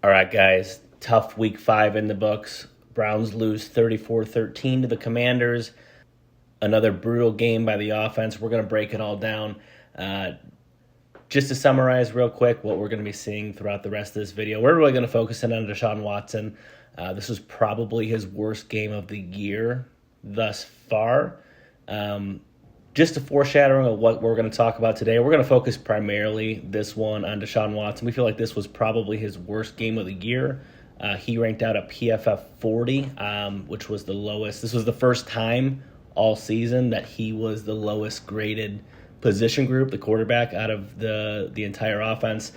All right, guys, tough week 5 in the books. Browns lose 34-13 to the Commanders. Another brutal game by the offense. We're going to break it all down. Just to summarize real quick what we're going to be seeing throughout the rest of this video, we're really going to focus in on Deshaun Watson. This was probably his worst game of the year thus far. Just a foreshadowing of what we're going to talk about today. We're going to focus primarily this one on Deshaun Watson. We feel like this was probably his worst game of the year. He ranked out a PFF 40, which was the lowest. This was the first time all season that he was the lowest graded position group, the quarterback, out of the entire offense.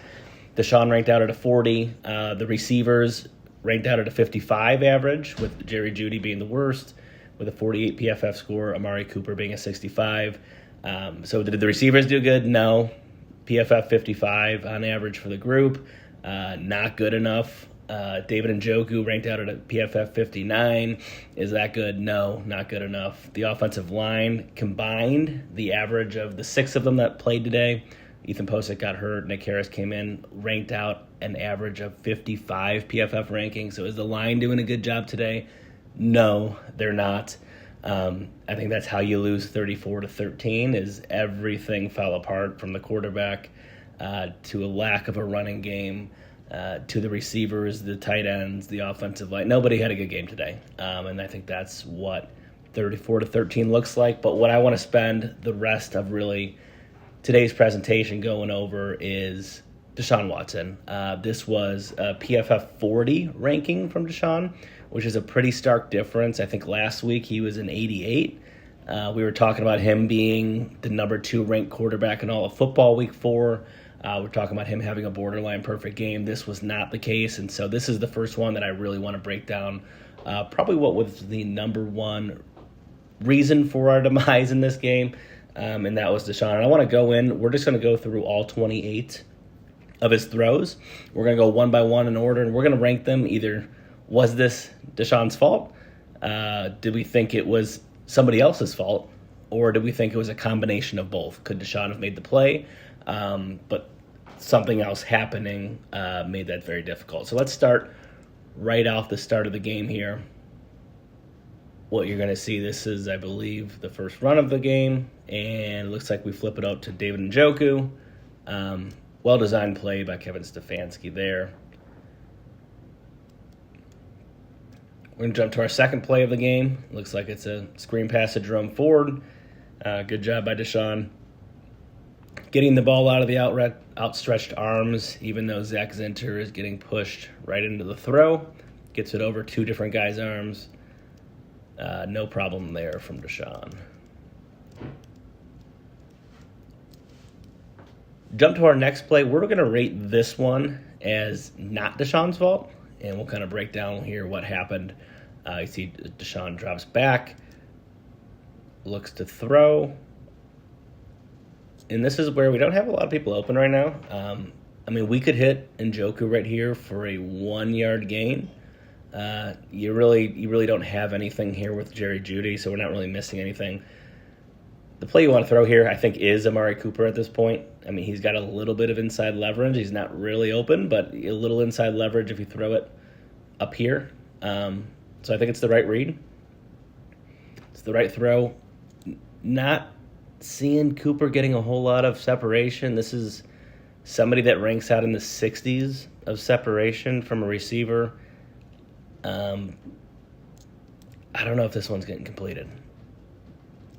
Deshaun ranked out at a 40. The receivers ranked out at a 55 average, with Jerry Jeudy being the worst, with a 48 PFF score, Amari Cooper being a 65. So did the receivers do good? No. PFF 55 on average for the group. Not good enough. David Njoku ranked out at a PFF 59. Is that good? No, not good enough. The offensive line combined, the average of the 6 of them that played today, Ethan Posick got hurt, Nick Harris came in, ranked out an average of 55 PFF ranking. So is the line doing a good job today? No, they're not. I think that's how you lose 34-13, is everything fell apart, from the quarterback to a lack of a running game, to the receivers, the tight ends, the offensive line. Nobody had a good game today, and I think that's what 34-13 looks like. But what I want to spend the rest of really today's presentation going over is Deshaun Watson. This was a PFF 40 ranking from Deshaun, which is a pretty stark difference. I think last week he was an 88. We were talking about him being the number 2 ranked quarterback in all of football week 4. We're talking about him having a borderline perfect game. This was not the case, and so this is the first one that I really want to break down. Probably what was the number 1 reason for our demise in this game, and that was Deshaun. And I want to go in. We're just going to go through all 28 of his throws. We're going to go one by one in order, and we're going to rank them. Either was this Deshaun's fault? Did we think it was somebody else's fault? Or did we think it was a combination of both? Could Deshaun have made the play? But something else happening made that very difficult. So let's start right off the start of the game here. What you're going to see, this is, I believe, the first run of the game. And it looks like we flip it out to David Njoku. Well-designed play by Kevin Stefanski there. We're going to jump to our second play of the game. Looks like it's a screen pass to Jerome Ford. Good job by Deshaun getting the ball out of the outstretched arms, even though Zach Zinter is getting pushed right into the throw. Gets it over 2 different guys' arms. No problem there from Deshaun. Jump to our next play. We're going to rate this one as not Deshaun's fault, and we'll kind of break down here what happened. You see Deshaun drops back, looks to throw. And this is where we don't have a lot of people open right now. We could hit Njoku right here for a 1-yard gain. You really don't have anything here with Jerry Jeudy, so we're not really missing anything. The play you want to throw here, I think, is Amari Cooper at this point. He's got a little bit of inside leverage. He's not really open, but a little inside leverage if you throw it up here. So I think it's the right read. It's the right throw. Not seeing Cooper getting a whole lot of separation. This is somebody that ranks out in the 60s of separation from a receiver. I don't know if this one's getting completed.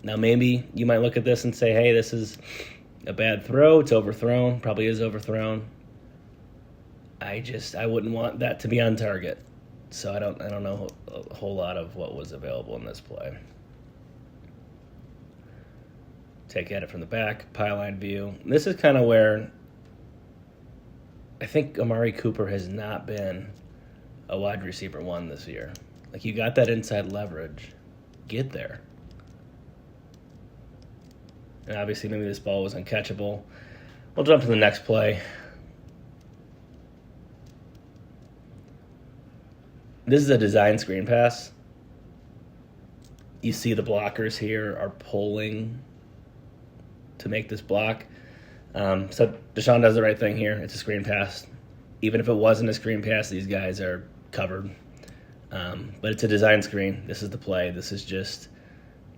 Now, maybe you might look at this and say, hey, this is a bad throw. It's overthrown. Probably is overthrown. I wouldn't want that to be on target. So I don't know a whole lot of what was available in this play. Take at it from the back, pile-line view. This is kind of where I think Amari Cooper has not been a wide receiver 1 this year. Like, you got that inside leverage. Get there. And obviously maybe this ball was uncatchable. We'll jump to the next play. This is a design screen pass. You see the blockers here are pulling to make this block. So Deshaun does the right thing here. It's a screen pass. even if it wasn't a screen pass, these guys are covered. But it's a design screen. This is the play. This is just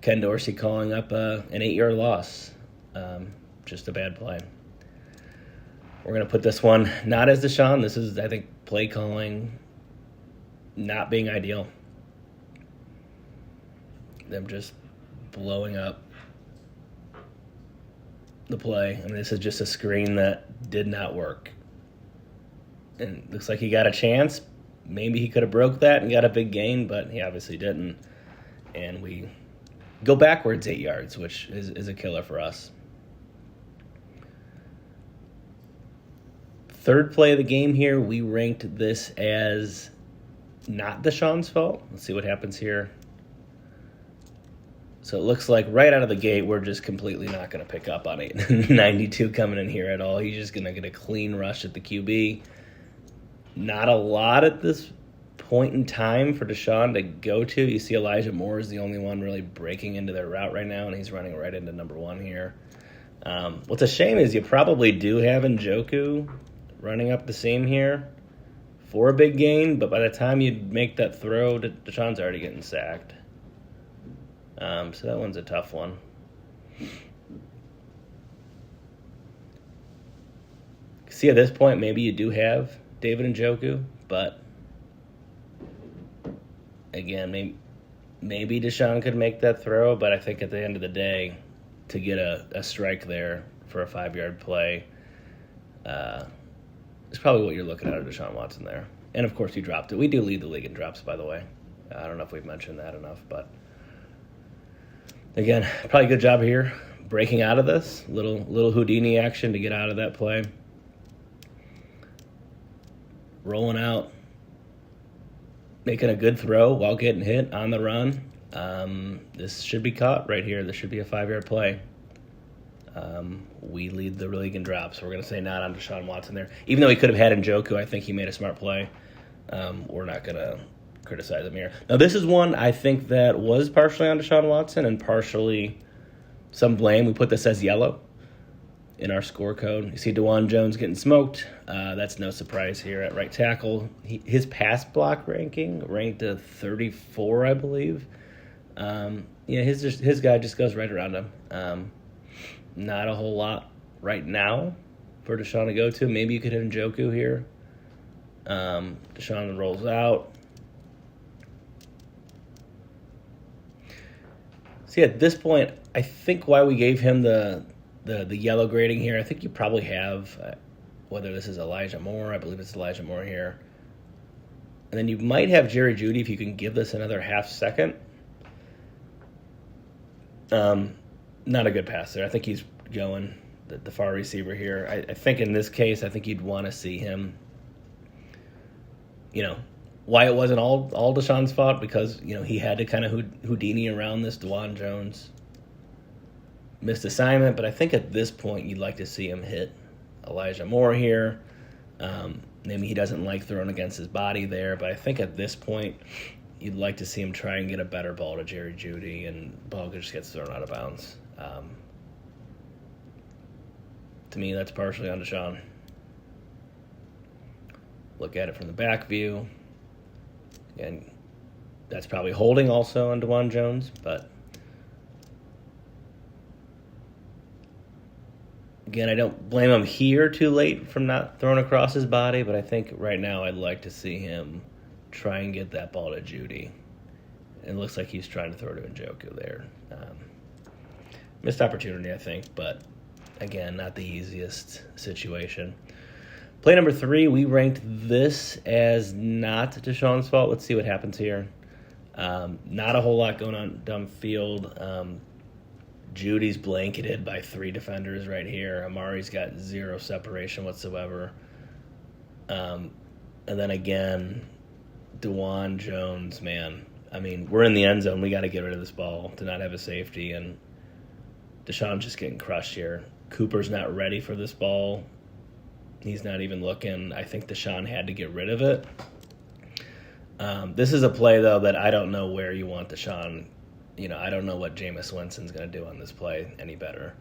Ken Dorsey calling up an 8-yard loss. Just a bad play. We're going to put this one not as Deshaun. This is, I think, play calling not being ideal. Them just blowing up the play. I mean, this is just a screen that did not work. And it looks like he got a chance. Maybe he could have broke that and got a big gain, but he obviously didn't. And we go backwards 8 yards, which is a killer for us. Third play of the game here, we ranked this as not Deshaun's fault. Let's see what happens here. So it looks like right out of the gate, we're just completely not going to pick up on it. 92 coming in here at all. He's just going to get a clean rush at the QB. Not a lot at this point in time for Deshaun to go to. You see Elijah Moore is the only one really breaking into their route right now, and he's running right into number 1 here. What's a shame is you probably do have Njoku running up the seam here for a big gain, but by the time you make that throw, Deshaun's already getting sacked. So that one's a tough one. See, at this point, maybe you do have David Njoku, but again, maybe Deshaun could make that throw, but I think at the end of the day, to get a strike there for a 5-yard play, is probably what you're looking at Deshaun Watson there. And, of course, he dropped it. We do lead the league in drops, by the way. I don't know if we've mentioned that enough, but again, probably a good job here breaking out of this. Little Houdini action to get out of that play. Rolling out, making a good throw while getting hit on the run. This should be caught right here. This should be a 5-yard play. We lead the league in drops. We're going to say not on Deshaun Watson there. Even though he could have had Njoku, I think he made a smart play. We're not going to criticize him here. Now, this is one I think that was partially on Deshaun Watson and partially some blame. We put this as yellow in our score code. You see DeJuan Jones getting smoked. That's no surprise here at right tackle. His pass block ranking ranked a 34, I believe. His guy just goes right around him. Not a whole lot right now for Deshaun to go to. Maybe you could have Njoku here. Deshaun rolls out. See, at this point, I think why we gave him the yellow grading here, I think you probably have, whether this is Elijah Moore, I believe it's Elijah Moore here. And then you might have Jerry Jeudy if you can give this another half second. Not a good pass there. I think he's going the far receiver here. I think in this case, I think you'd want to see him, why it wasn't all Deshaun's fault, because, he had to kind of Houdini around this DeJuan Jones missed assignment. But I think at this point, you'd like to see him hit Elijah Moore here. Maybe he doesn't like throwing against his body there, but I think at this point, you'd like to see him try and get a better ball to Jerry Jeudy, and the ball just gets thrown out of bounds. To me, that's partially on Deshaun. Look at it from the back view. Again, that's probably holding also on DeJuan Jones, but again, I don't blame him here too late from not throwing across his body, but I think right now I'd like to see him try and get that ball to Jeudy. It looks like he's trying to throw to Njoku there. Missed opportunity, I think, but again, not the easiest situation. Play number 3, we ranked this as not Deshaun's fault. Let's see what happens here. Not a whole lot going on downfield. Judy's blanketed by 3 defenders right here. Amari's got 0 separation whatsoever. And then again, DeJuan Jones, man. I mean, we're in the end zone. We got to get rid of this ball to not have a safety. And Deshaun's just getting crushed here. Cooper's not ready for this ball. He's not even looking. I think Deshaun had to get rid of it. This is a play, though, that I don't know where you want Deshaun. I don't know what Jameis Winston's going to do on this play any better.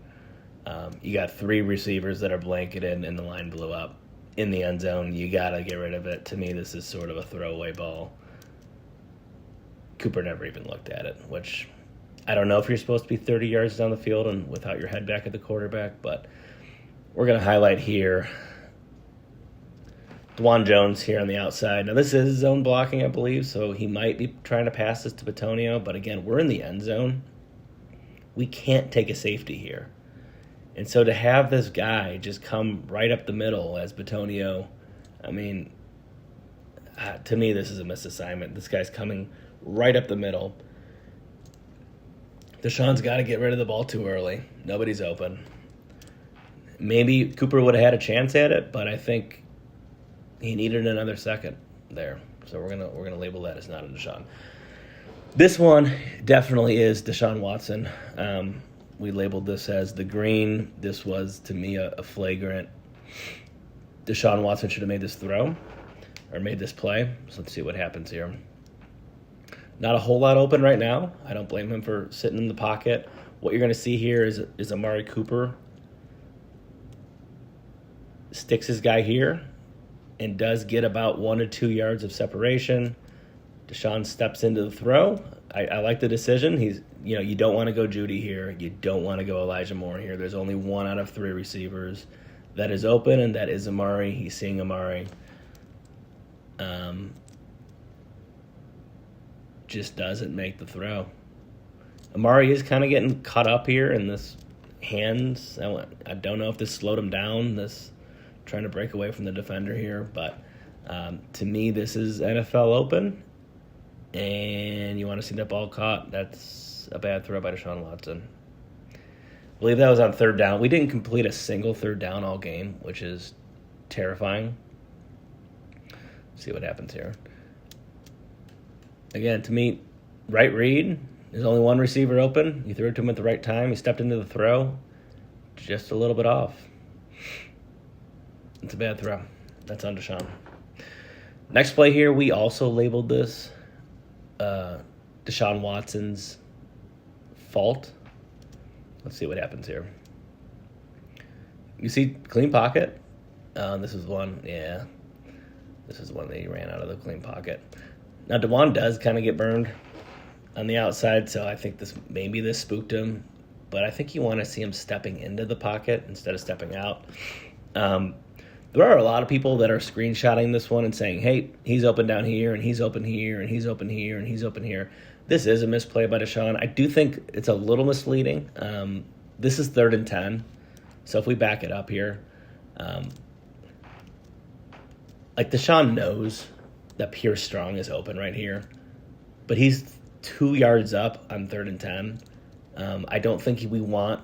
You got 3 receivers that are blanketed and the line blew up. in the end zone. You got to get rid of it. To me, this is sort of a throwaway ball. Cooper never even looked at it, which I don't know if you're supposed to be 30 yards down the field and without your head back at the quarterback, but we're going to highlight here Dwan Jones here on the outside. Now, this is zone blocking, I believe, so he might be trying to pass this to Bitonio, but again, we're in the end zone. We can't take a safety here. And so to have this guy just come right up the middle as Bitonio, I mean, to me, this is a misassignment. This guy's coming right up the middle. Deshaun's got to get rid of the ball too early. Nobody's open. Maybe Cooper would have had a chance at it, but I think he needed another second there. So we're gonna label that as not a Deshaun. This one definitely is Deshaun Watson. We labeled this as the green. This was, to me, a flagrant. Deshaun Watson should have made this throw or made this play. So let's see what happens here. Not a whole lot open right now. I don't blame him for sitting in the pocket. What you're going to see here is Amari Cooper sticks his guy here and does get about 1 to 2 yards of separation. Deshaun steps into the throw. I like the decision. You don't want to go Judy here. You don't want to go Elijah Moore here. There's only 1 out of 3 receivers that is open, and that is Amari. He's seeing Amari. Just doesn't make the throw. Amari is kind of getting caught up here in this hands. I don't know if this slowed him down, this trying to break away from the defender here, but to me, this is NFL open, and you want to see that ball caught. That's a bad throw by Deshaun Watson. I believe that was on third down. We didn't complete a single third down all game, which is terrifying. Let's see what happens here. Again, to me, right read. There's only 1 receiver open. You threw it to him at the right time. He stepped into the throw. Just a little bit off. It's a bad throw. That's on Deshaun. Next play here, we also labeled this Deshaun Watson's fault. Let's see what happens here. You see clean pocket. This is one, yeah. This is one that he ran out of the clean pocket. Now, DeJuan does kind of get burned on the outside, so I think this spooked him. But I think you want to see him stepping into the pocket instead of stepping out. There are a lot of people that are screenshotting this one and saying, hey, he's open down here, and he's open here, and he's open here, and he's open here. This is a misplay by Deshaun. I do think it's a little misleading. This is 3rd and 10. So if we back it up here, Deshaun knows that Pierce Strong is open right here, but he's 2 yards up on 3rd and 10. I don't think we want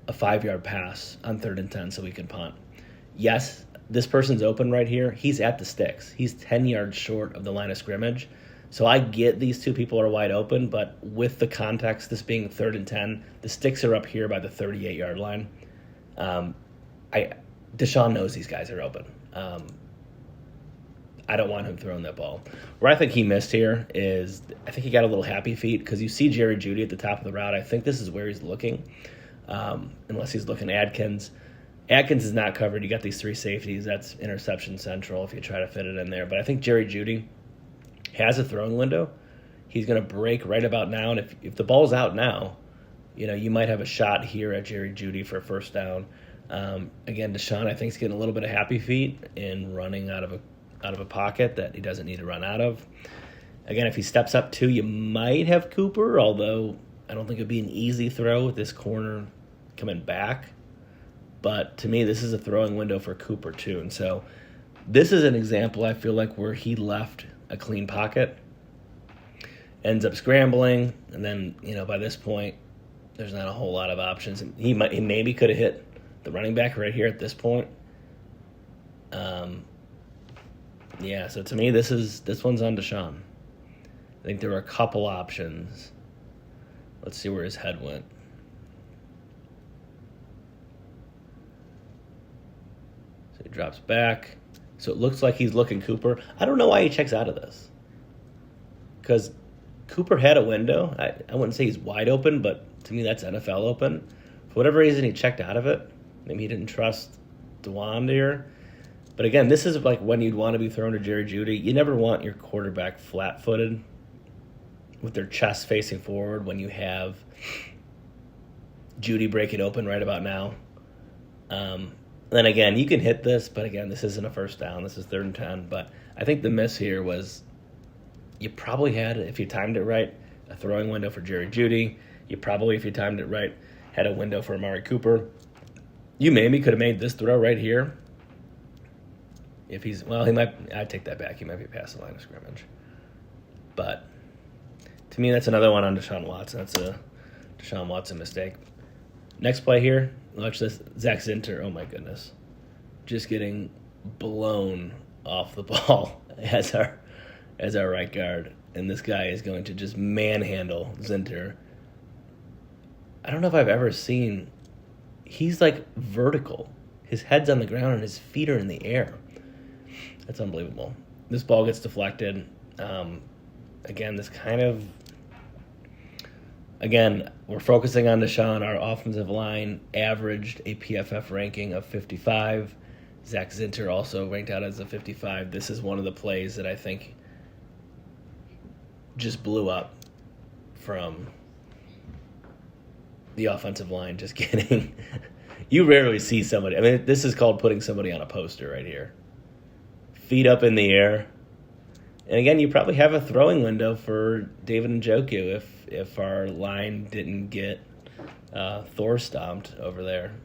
a 5-yard pass on 3rd and 10 so we can punt. Yes, this person's open right here. He's at the sticks. He's 10 yards short of the line of scrimmage. So I get these 2 people are wide open, but with the context, this being 3rd and 10, the sticks are up here by the 38-yard line. Deshaun knows these guys are open. I don't want him throwing that ball. Where I think he missed here is I think he got a little happy feet because you see Jerry Jeudy at the top of the route. I think this is where he's looking, unless he's looking Adkins. Adkins is not covered. You got these 3 safeties. That's interception central if you try to fit it in there. But I think Jerry Jeudy has a throwing window. He's going to break right about now. And if the ball's out now, you might have a shot here at Jerry Jeudy for a first down. Again, Deshaun, I think, is getting a little bit of happy feet and running out of a pocket that he doesn't need to run out of. Again, if he steps up too, you might have Cooper, although I don't think it would be an easy throw with this corner coming back. But to me, this is a throwing window for Cooper too. And so this is an example, I feel like, where he left a clean pocket, ends up scrambling, and then, by this point, there's not a whole lot of options. He maybe could have hit the running back right here at this point. So to me, this one's on Deshaun. I think there were a couple options. Let's see where his head went. So he drops back. So it looks like he's looking Cooper. I don't know why he checks out of this. Because Cooper had a window. I wouldn't say he's wide open, but to me that's NFL open. For whatever reason, he checked out of it. Maybe he didn't trust DeJuan here. But again, this is like when you'd want to be thrown to Jerry Jeudy. You never want your quarterback flat-footed with their chest facing forward when you have Jeudy break it open right about now. Then again, you can hit this, but again, this isn't a first down. This is 3rd and 10. But I think the miss here was you probably had, if you timed it right, a throwing window for Jerry Jeudy. You probably, if you timed it right, had a window for Amari Cooper. You maybe could have made this throw right here. If he's, well, he might, I'd take that back. He might be past the line of scrimmage. But to me, that's another one on Deshaun Watson. That's a Deshaun Watson mistake. Next play here, watch this. Zach Zinter, oh my goodness. Just getting blown off the ball as our right guard. And this guy is going to just manhandle Zinter. I don't know if I've ever seen, he's like vertical. His head's on the ground and his feet are in the air. That's unbelievable. This ball gets deflected. Again, this kind of, again, we're focusing on Deshaun. Our offensive line averaged a PFF ranking of 55. Zach Zinter also ranked out as a 55. This is one of the plays that I think just blew up from the offensive line just getting... You rarely see somebody... I mean, this is called putting somebody on a poster right here. Feet up in the air. And again, you probably have a throwing window for David Njoku if our line didn't get Thor stomped over there.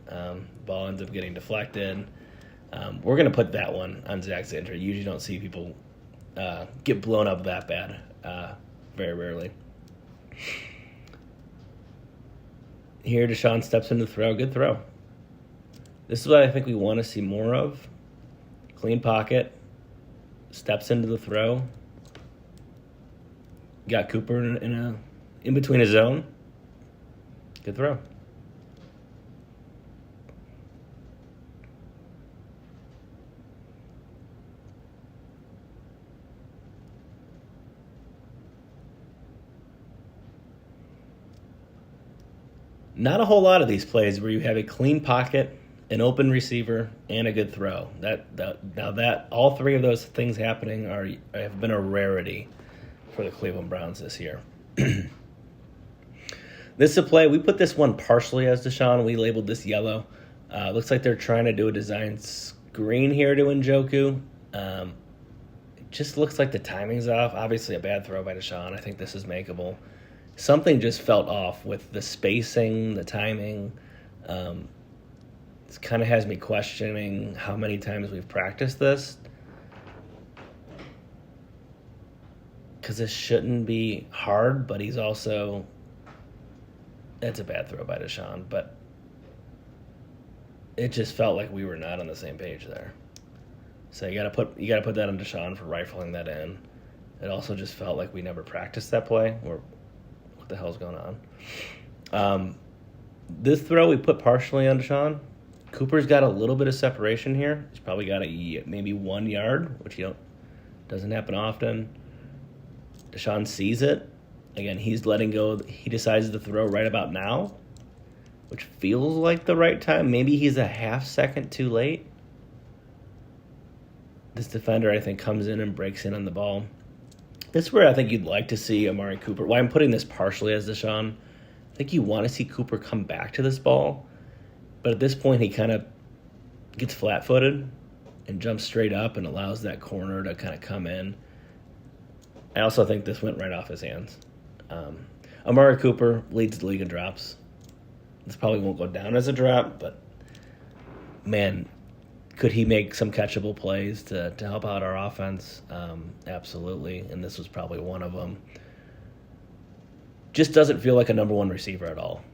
Ball ends up getting deflected. We're going to put that one on Zach Zinter. You usually don't see people get blown up that bad. Very rarely. Here, Deshaun steps into the throw. Good throw. This is what I think we want to see more of. Clean pocket. Steps into the throw. Got Cooper in between his zone. Good throw. Not a whole lot of these plays where you have a clean pocket, an open receiver, and a good throw. That all three of those things happening have been a rarity for the Cleveland Browns this year. This is a play. We put this one partially as Deshaun. We labeled this yellow. Looks like they're trying to do a design screen here to Njoku. It just looks like the timing's off. Obviously a bad throw by Deshaun. I think this is makeable. Something just felt off with the spacing, the timing. This kind of has me questioning how many times we've practiced this. Because this shouldn't be hard, but he's also... That's a bad throw by Deshaun, but it just felt like we were not on the same page there. So you gotta put that on Deshaun for rifling that in. It also just felt like we never practiced that play. Or what the hell's going on? This throw we put partially on Deshaun. Cooper's got a little bit of separation here. He's probably got maybe 1 yard, which doesn't happen often. Deshaun sees it. Again, he's letting go. He decides to throw right about now, which feels like the right time. Maybe he's a half second too late. This defender, I think, comes in and breaks in on the ball. This is where I think you'd like to see Amari Cooper. Why I'm putting this partially as Deshaun, I think you want to see Cooper come back to this ball. But at this point, he kind of gets flat-footed and jumps straight up and allows that corner to kind of come in. I also think this went right off his hands. Amari Cooper leads the league in drops. This probably won't go down as a drop, but, man, could he make some catchable plays to help out our offense? Absolutely, and this was probably one of them. Just doesn't feel like a number one receiver at all.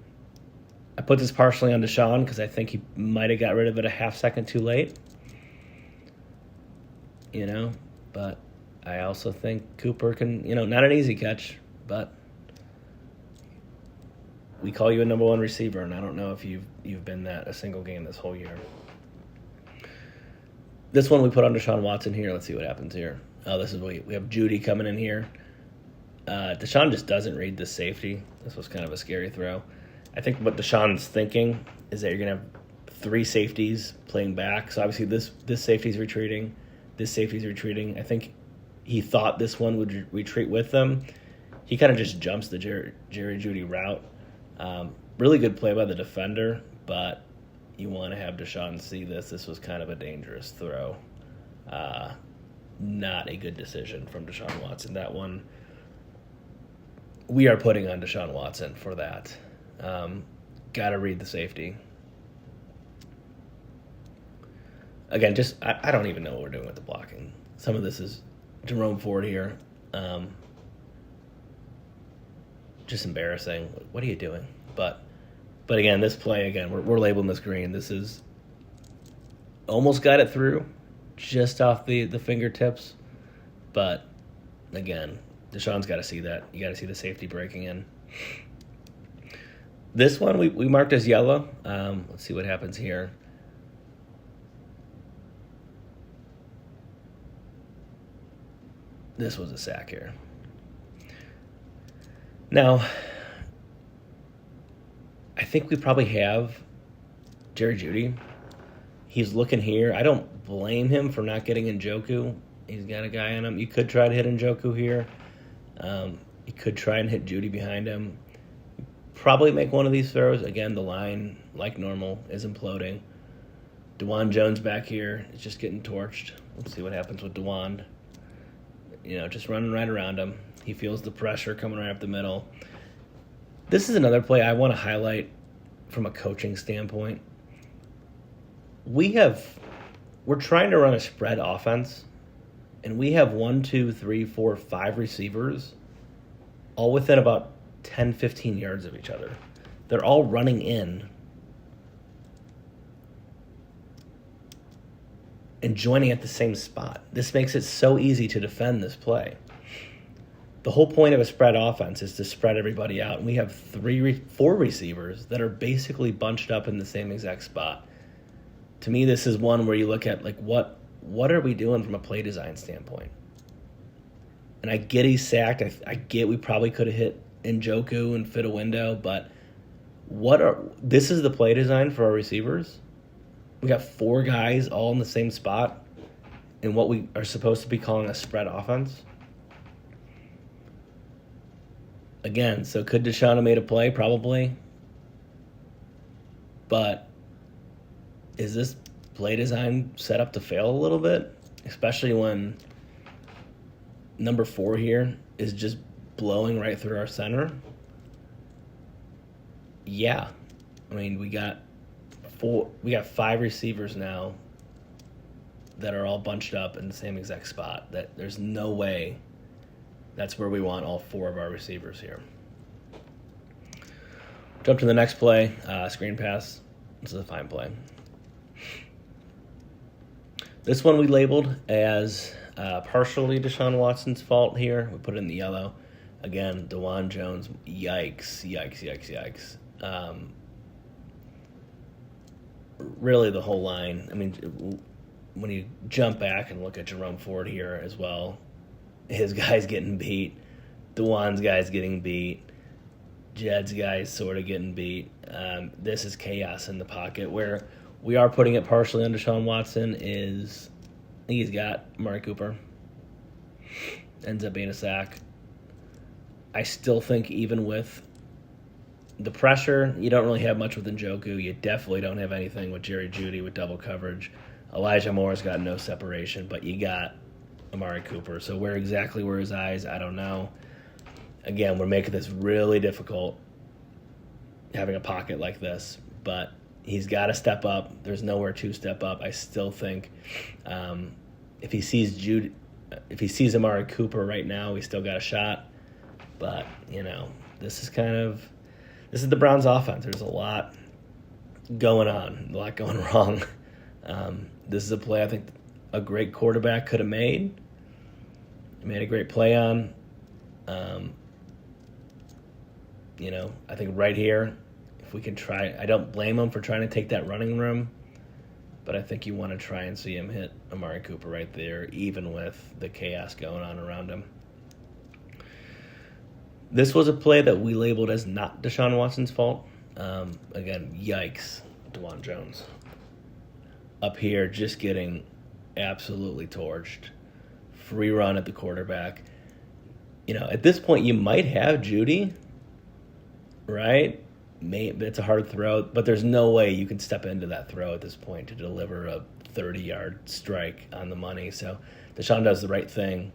I put this partially on Deshaun because I think he might have got rid of it a half second too late. But I also think Cooper can, not an easy catch, but we call you a number one receiver, and I don't know if you've been that a single game this whole year. This one we put on Deshaun Watson here. Let's see what happens here. Oh, this is we have Jeudy coming in here. Deshaun just doesn't read this safety. This was kind of a scary throw. I think what Deshaun's thinking is that you're going to have three safeties playing back. So obviously this safety's retreating. This safety's retreating. I think he thought this one would retreat with them. He kind of just jumps the Jerry Jeudy route. Really good play by the defender, but you want to have Deshaun see this. This was kind of a dangerous throw. Not a good decision from Deshaun Watson. That one, we are putting on Deshaun Watson for that. Got to read the safety. Again, I don't even know what we're doing with the blocking. Some of this is Jerome Ford here. Just embarrassing. What are you doing? But again, this play, again, we're labeling this green. This is almost got it through, just off the fingertips. But again, Deshaun's got to see that. You got to see the safety breaking in. This one we marked as yellow. Let's see what happens here. This was a sack here. Now, I think we probably have Jerry Jeudy. He's looking here. I don't blame him for not getting Njoku. He's got a guy on him. You could try to hit Njoku here. You could try and hit Jeudy behind him. Probably make one of these throws. Again, the line, like normal, is imploding. DeJuan Jones back here is just getting torched. Let's see what happens with DeJuan. Just running right around him. He feels the pressure coming right up the middle. This is another play I want to highlight from a coaching standpoint. We're trying to run a spread offense, and we have 1, 2, 3, 4, 5 receivers all within about 10, 15 yards of each other. They're all running in and joining at the same spot. This makes it so easy to defend this play. The whole point of a spread offense is to spread everybody out. And we have 4 receivers that are basically bunched up in the same exact spot. To me, this is one where you look at, what are we doing from a play design standpoint? And I get he's sacked. I get we probably could have hit Njoku and fit a window, but this is the play design for our receivers? We got 4 guys all in the same spot in what we are supposed to be calling a spread offense? Again, so could Deshaun have made a play? Probably. But is this play design set up to fail a little bit? Especially when number 4 here is just blowing right through our center? Yeah. I mean, we got 5 receivers now that are all bunched up in the same exact spot. That there's no way that's where we want all 4 of our receivers here. Jump to the next play, screen pass. This is a fine play. This one we labeled as partially Deshaun Watson's fault here. We put it in the yellow. Again, DeJuan Jones, yikes. Really the whole line. I mean, when you jump back and look at Jerome Ford here as well, his guy's getting beat. DeJuan's guy's getting beat. Jed's guy's sort of getting beat. This is chaos in the pocket. Where we are putting it partially on Deshaun Watson is, I think he's got Amari Cooper. Ends up being a sack. I still think even with the pressure, you don't really have much with Njoku. You definitely don't have anything with Jerry Jeudy with double coverage. Elijah Moore's got no separation, but you got Amari Cooper. So where exactly were his eyes, I don't know. Again, we're making this really difficult having a pocket like this, but he's got to step up. There's nowhere to step up. I still think if he sees Amari Cooper right now, we still got a shot. But, this is the Browns offense. There's a lot going on, a lot going wrong. This is a play I think a great quarterback could have made. He made a great play on. I think right here, if we can try, I don't blame him for trying to take that running room, but I think you want to try and see him hit Amari Cooper right there, even with the chaos going on around him. This was a play that we labeled as not Deshaun Watson's fault. Again, yikes, DeJuan Jones. up here just getting absolutely torched. Free run at the quarterback. At this point, you might have Judy, right? It's a hard throw, but there's no way you can step into that throw at this point to deliver a 30-yard strike on the money. So Deshaun does the right thing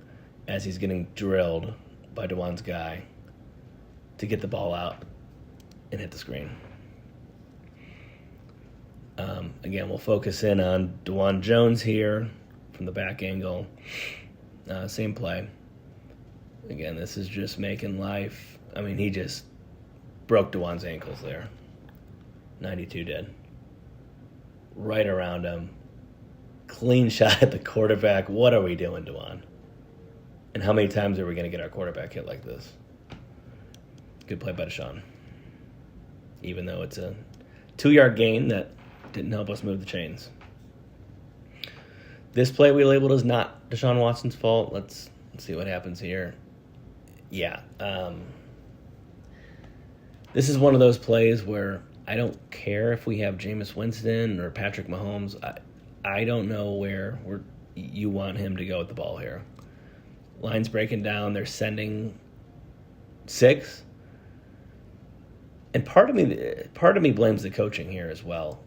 as he's getting drilled by DeJuan's guy to get the ball out and hit the screen. Again, we'll focus in on DeJuan Jones here from the back angle. Same play. Again, this is just making life. He just broke DeJuan's ankles there. 92 did. Right around him. Clean shot at the quarterback. What are we doing, DeJuan? And how many times are we going to get our quarterback hit like this? Good play by Deshaun. Even though it's a 2-yard gain that didn't help us move the chains. This play we labeled as not Deshaun Watson's fault. Let's see what happens here. Yeah. This is one of those plays where I don't care if we have Jameis Winston or Patrick Mahomes. I don't know where you want him to go with the ball here. Line's breaking down. They're sending 6. And part of me blames the coaching here as well.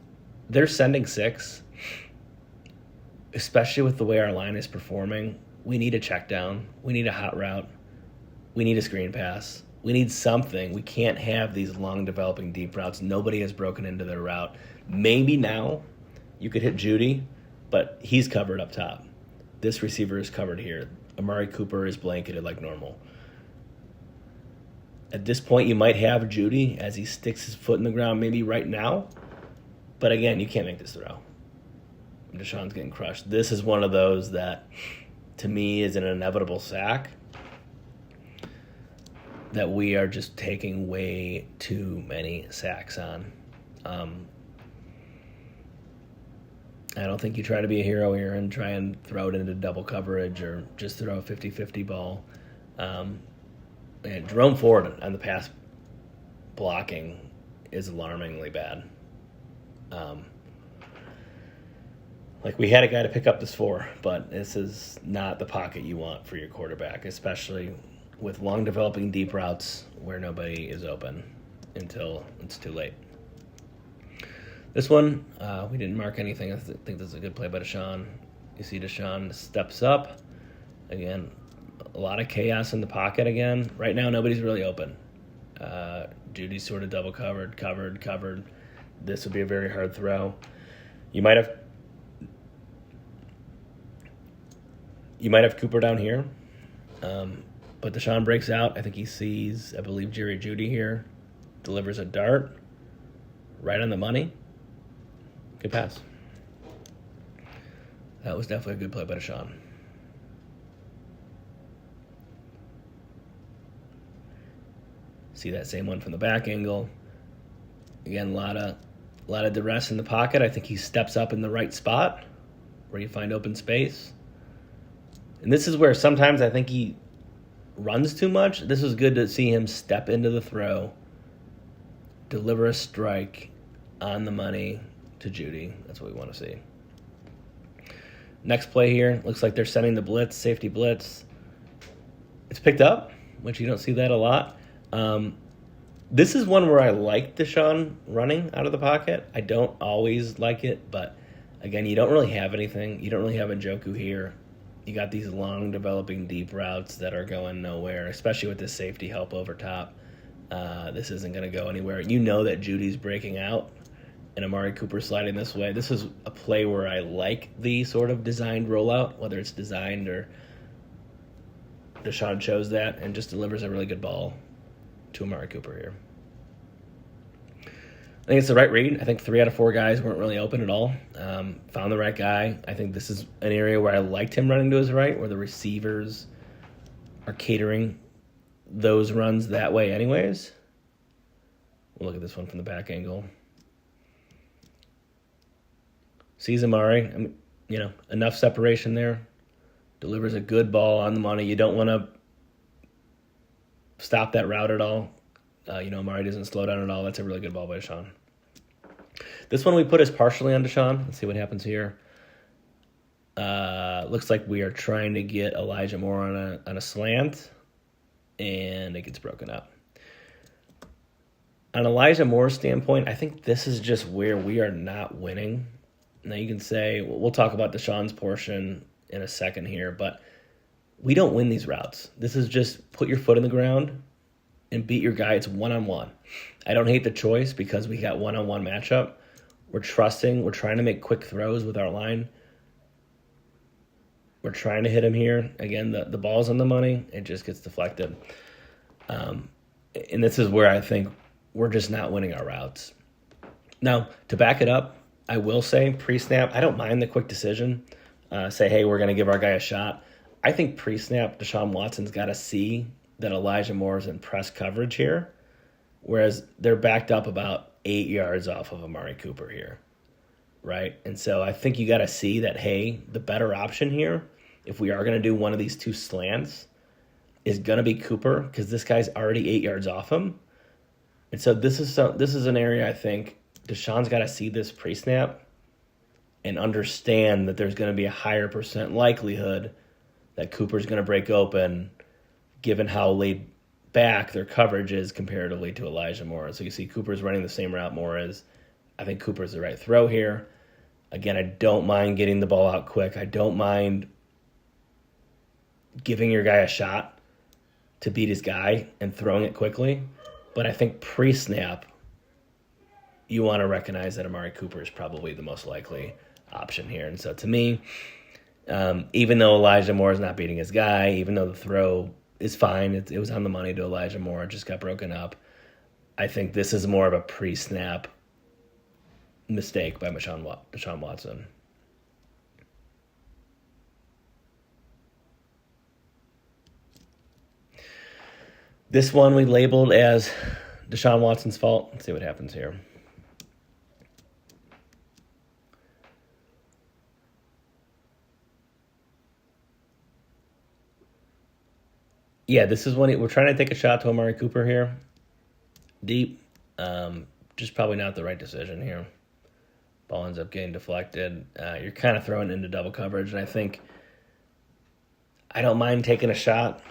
They're sending 6, especially with the way our line is performing. We need a check down. We need a hot route. We need a screen pass. We need something. We can't have these long developing deep routes. Nobody has broken into their route. Maybe now you could hit Judy, but he's covered up top. This receiver is covered here. Amari Cooper is blanketed like normal. At this point, you might have Judy as he sticks his foot in the ground maybe right now. But again, you can't make this throw. Deshaun's getting crushed. This is one of those that, to me, is an inevitable sack that we are just taking way too many sacks on. I don't think you try to be a hero here and try and throw it into double coverage or just throw a 50-50 ball. And Jerome Ford on the pass blocking is alarmingly bad. We had a guy to pick up this for, but this is not the pocket you want for your quarterback, especially with long developing deep routes where nobody is open until it's too late. This one, we didn't mark anything. I think this is a good play by Deshaun. You see Deshaun steps up. Again, a lot of chaos in the pocket again. Right now, nobody's really open. Judy's sort of double covered. This would be a very hard throw. You might have Cooper down here, but Deshaun breaks out. I think he sees, I believe, Jerry Judy here, delivers a dart right on the money. Good pass. That was definitely a good play by Deshaun. See that same one from the back angle. Again, a lot of duress in the pocket. I think he steps up in the right spot where you find open space. And this is where sometimes I think he runs too much. This was good to see him step into the throw, deliver a strike on the money to Judy. That's what we want to see. Next play here, looks like they're sending the blitz, safety blitz. It's picked up, which you don't see that a lot. This is one where I like Deshaun running out of the pocket. I don't always like it, but again, you don't really have anything. You don't really have Njoku here. You got these long developing deep routes that are going nowhere, especially with this safety help over top. This isn't going to go anywhere. You know that Judy's breaking out and Amari Cooper sliding this way. This is a play where I like the sort of designed rollout, whether it's designed or Deshaun chose that and just delivers a really good ball to Amari Cooper here. I think it's the right read. I think 3 out of 4 guys weren't really open at all. Found the right guy. I think this is an area where I liked him running to his right, where the receivers are catering those runs that way anyways. We'll look at this one from the back angle. Sees Amari. Enough separation there. Delivers a good ball on the money. You don't want to stop that route at all. Amari doesn't slow down at all. That's a really good ball by Deshaun. This one we put as partially on Deshaun. Let's see what happens here. Looks like we are trying to get Elijah Moore on a slant, and it gets broken up. On Elijah Moore's standpoint, I think this is just where we are not winning. Now you can say, we'll talk about Deshaun's portion in a second here, but we don't win these routes. This is just put your foot in the ground and beat your guy. It's one-on-one. I don't hate the choice because we got one-on-one matchup. We're trusting. We're trying to make quick throws with our line. We're trying to hit him here. Again, the ball's on the money. It just gets deflected. And this is where I think we're just not winning our routes. Now, to back it up, I will say pre-snap, I don't mind the quick decision. Say, hey, we're going to give our guy a shot. I think pre-snap, Deshaun Watson's got to see that Elijah Moore is in press coverage here, whereas they're backed up about 8 yards off of Amari Cooper here, right? And so I think you got to see that, hey, the better option here, if we are going to do one of these two slants, is going to be Cooper because this guy's already 8 yards off him. And so this is an area I think Deshaun's got to see this pre-snap and understand that there's going to be a higher percent likelihood that Cooper's going to break open given how laid back their coverage is comparatively to Elijah Moore. So you see Cooper's running the same route Moore is. I think Cooper's the right throw here. Again, I don't mind getting the ball out quick. I don't mind giving your guy a shot to beat his guy and throwing it quickly. But I think pre-snap, you want to recognize that Amari Cooper is probably the most likely option here. And so to me, even though Elijah Moore is not beating his guy, even though the throw is fine, it was on the money to Elijah Moore, it just got broken up, I think this is more of a pre-snap mistake by Deshaun Watson. This one we labeled as Deshaun Watson's fault. Let's see what happens here. Yeah, this is when we're trying to take a shot to Amari Cooper here. Deep. Just probably not the right decision here. Ball ends up getting deflected. You're kind of throwing into double coverage, and I think I don't mind taking a shot,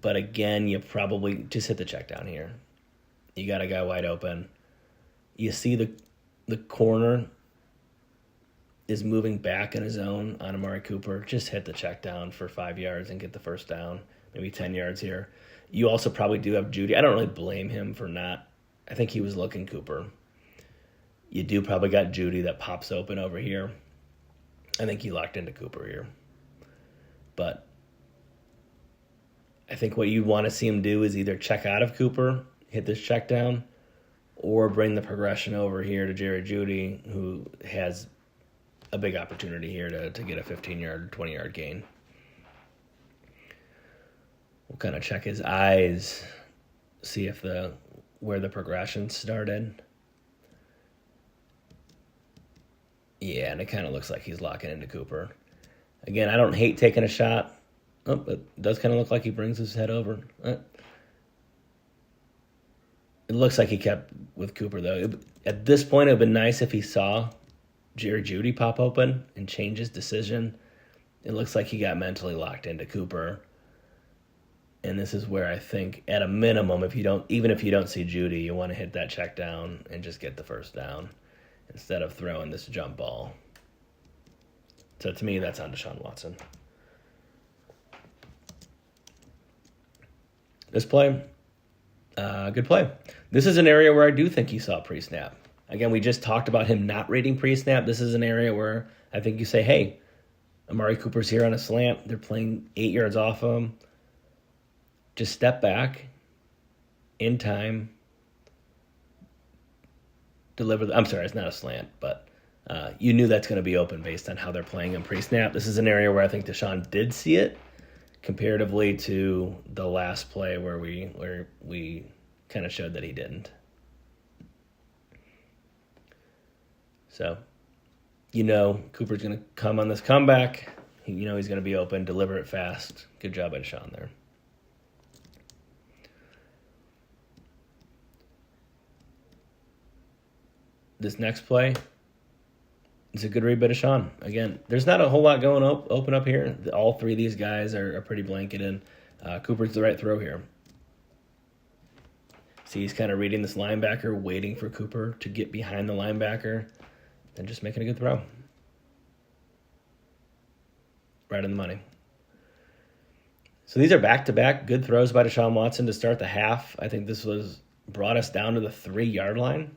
but again, you probably just hit the check down here. You got a guy wide open. You see the corner is moving back in his zone on Amari Cooper. Just hit the check down for 5 yards and get the first down, maybe 10 yards here. You also probably do have Judy. I don't really blame him for not. I think he was looking Cooper. You do probably got Judy that pops open over here. I think he locked into Cooper here. But I think what you want to see him do is either check out of Cooper, hit this check down, or bring the progression over here to Jerry Judy, who has a big opportunity here to get a 15-yard, 20-yard gain. We'll kind of check his eyes, see if where the progression started. Yeah, and it kind of looks like he's locking into Cooper. Again, I don't hate taking a shot. Oh, it does kind of look like he brings his head over. It looks like he kept with Cooper, though. At this point, it would have been nice if he saw Jerry Judy pop open and change his decision. It looks like he got mentally locked into Cooper. And this is where I think, at a minimum, even if you don't see Judy, you want to hit that check down and just get the first down instead of throwing this jump ball. So to me, that's on Deshaun Watson. This play, good play. This is an area where I do think he saw pre-snap. Again, we just talked about him not reading pre-snap. This is an area where I think you say, hey, Amari Cooper's here on a slant. They're playing 8 yards off of him. Just step back in time. I'm sorry, it's not a slant, but you knew that's going to be open based on how they're playing him pre-snap. This is an area where I think Deshaun did see it, comparatively to the last play where we kind of showed that he didn't. So, Cooper's going to come on this comeback. He's going to be open, deliver it fast. Good job by Deshaun there. This next play, it's a good read by Deshaun. Again, there's not a whole lot going open up here. All three of these guys are pretty blanketed. Cooper's the right throw here. See, he's kind of reading this linebacker, waiting for Cooper to get behind the linebacker, then just making a good throw. Right in the money. So these are back-to-back good throws by Deshaun Watson to start the half. I think this brought us down to the 3-yard line.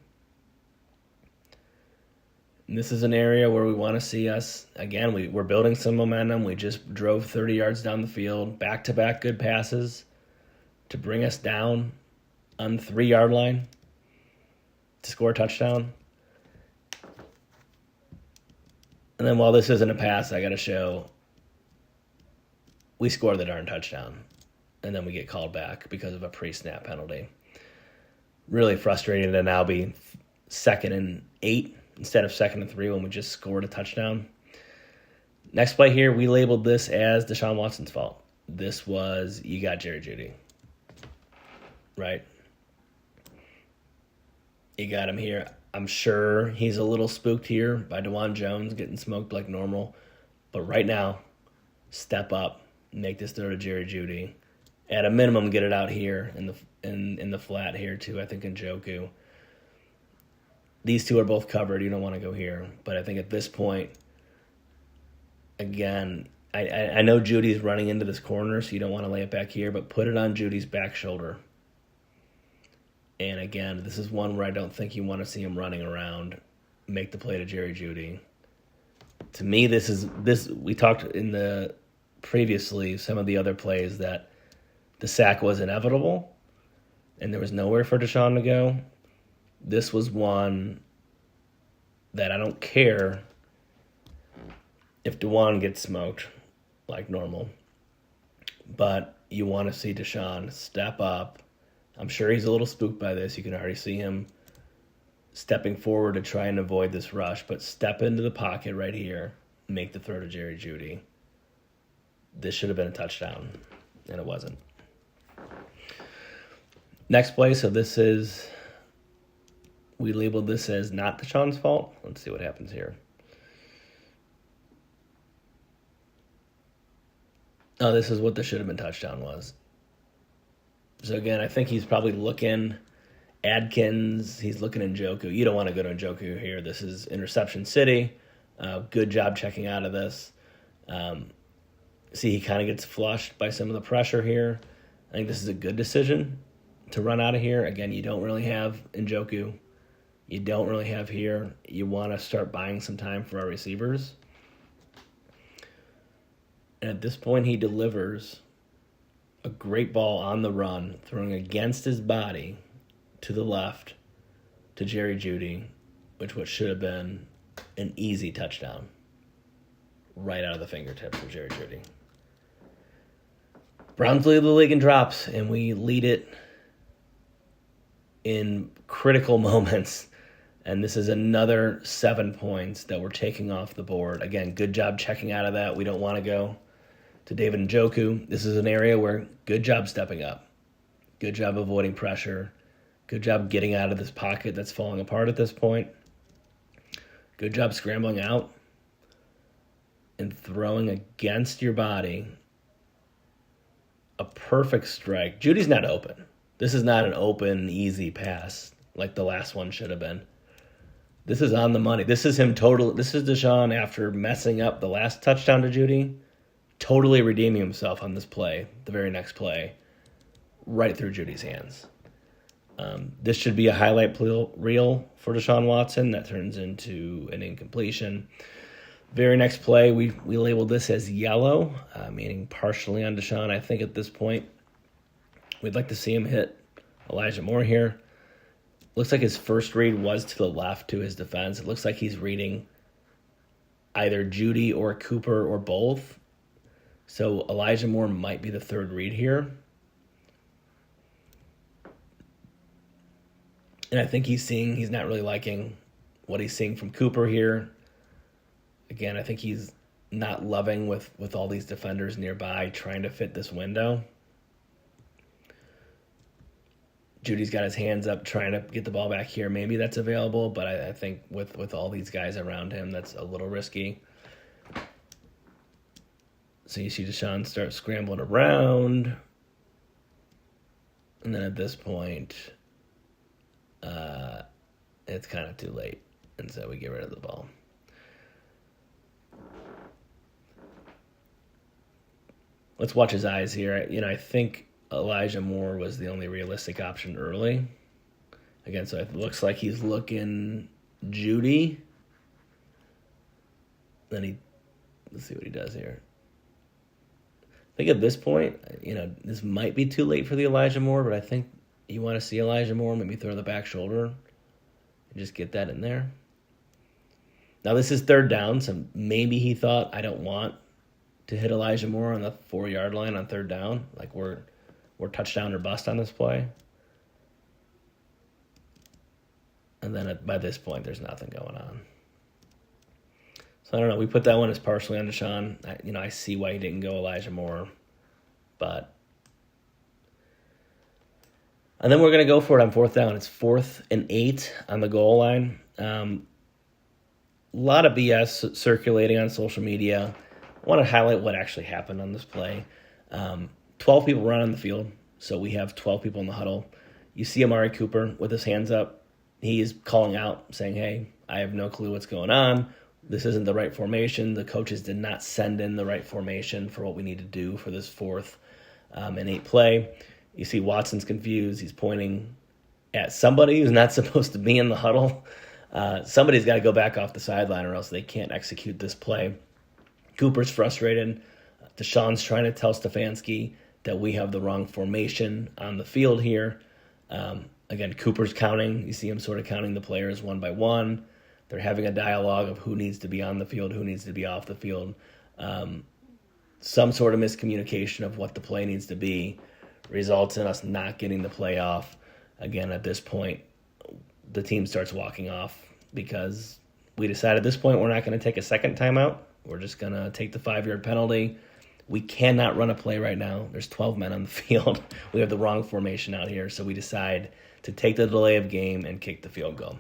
And this is an area where we want to see us, again, we're building some momentum. We just drove 30 yards down the field, back-to-back good passes to bring us down on the 3-yard line to score a touchdown. And then while this isn't a pass, I got to show we score the darn touchdown, and then we get called back because of a pre-snap penalty. Really frustrating to now be 2nd and 8 instead of 2nd and 3 when we just scored a touchdown. Next play here, we labeled this as Deshaun Watson's fault. This was, you got Jerry Jeudy, right? You got him here. I'm sure he's a little spooked here by DeJuan Jones getting smoked like normal. But right now, step up, make this throw to Jerry Jeudy. At a minimum, get it out here in the flat here too. I think in Njoku. These two are both covered. You don't want to go here. But I think at this point, again, I know Judy's running into this corner, so you don't want to lay it back here, but put it on Judy's back shoulder. And again, this is one where I don't think you want to see him running around, make the play to Jerry Jeudy. To me, we talked in the previously some of the other plays that the sack was inevitable and there was nowhere for Deshaun to go. This was one that I don't care if DeJuan gets smoked like normal, but you want to see Deshaun step up. I'm sure he's a little spooked by this. You can already see him stepping forward to try and avoid this rush, but step into the pocket right here, make the throw to Jerry Jeudy. This should have been a touchdown, and it wasn't. Next play, so we labeled this as not Deshaun's fault. Let's see what happens here. Oh, this is what the should have been touchdown was. So again, I think he's probably looking Adkins. He's looking Njoku. You don't want to go to Njoku here. This is interception city. Good job checking out of this. See, he kind of gets flushed by some of the pressure here. I think this is a good decision to run out of here. Again, you don't really have Njoku. You don't really have here. You want to start buying some time for our receivers. And at this point, he delivers a great ball on the run, throwing against his body to the left to Jerry Jeudy, which what should have been an easy touchdown right out of the fingertips of Jerry Jeudy. Browns lead the league in drops, and we lead it in critical moments. And this is another 7 points that we're taking off the board. Again, good job checking out of that. We don't want to go to David Njoku. This is an area where good job stepping up. Good job avoiding pressure. Good job getting out of this pocket that's falling apart at this point. Good job scrambling out and throwing against your body a perfect strike. Judy's not open. This is not an open, easy pass like the last one should have been. This is on the money. This is Deshaun after messing up the last touchdown to Jeudy, totally redeeming himself on this play, the very next play, right through Judy's hands. This should be a highlight reel for Deshaun Watson. That turns into an incompletion. Very next play, we labeled this as yellow, meaning partially on Deshaun. I think at this point, we'd like to see him hit Elijah Moore here. Looks like his first read was to the left to his defense. It looks like he's reading either Jeudy or Cooper or both. So Elijah Moore might be the third read here. And I think he's not really liking what he's seeing from Cooper here. Again, I think he's not loving with all these defenders nearby trying to fit this window. Judy's got his hands up trying to get the ball back here. Maybe that's available, but I think with all these guys around him, that's a little risky. So you see Deshaun start scrambling around. And then at this point, it's kind of too late. And so we get rid of the ball. Let's watch his eyes here. I think Elijah Moore was the only realistic option early. Again, so it looks like he's looking Judy. Then let's see what he does here. I think at this point, this might be too late for the Elijah Moore, but I think you want to see Elijah Moore maybe throw the back shoulder and just get that in there. Now this is third down, so maybe he thought, I don't want to hit Elijah Moore on the 4-yard line on third down. Like we're touchdown or bust on this play. And then by this point, there's nothing going on. So I don't know. We put that one as partially on Deshaun. I see why he didn't go Elijah Moore. And then we're going to go for it on fourth down. It's 4th and 8 on the goal line. A lot of BS circulating on social media. I want to highlight what actually happened on this play. 12 people run on the field, so we have 12 people in the huddle. You see Amari Cooper with his hands up. He's calling out, saying, hey, I have no clue what's going on. This isn't the right formation. The coaches did not send in the right formation for what we need to do for this 4th and 8 play. You see Watson's confused. He's pointing at somebody who's not supposed to be in the huddle. Somebody's got to go back off the sideline or else they can't execute this play. Cooper's frustrated. Deshaun's trying to tell Stefanski that we have the wrong formation on the field here. Again, Cooper's counting. You see him sort of counting the players one by one. They're having a dialogue of who needs to be on the field, who needs to be off the field. Some sort of miscommunication of what the play needs to be results in us not getting the play off. Again, at this point, the team starts walking off because we decided at this point we're not going to take a second timeout. We're just going to take the 5-yard penalty. We cannot run a play right now. There's 12 men on the field. We have the wrong formation out here, so we decide to take the delay of game and kick the field goal.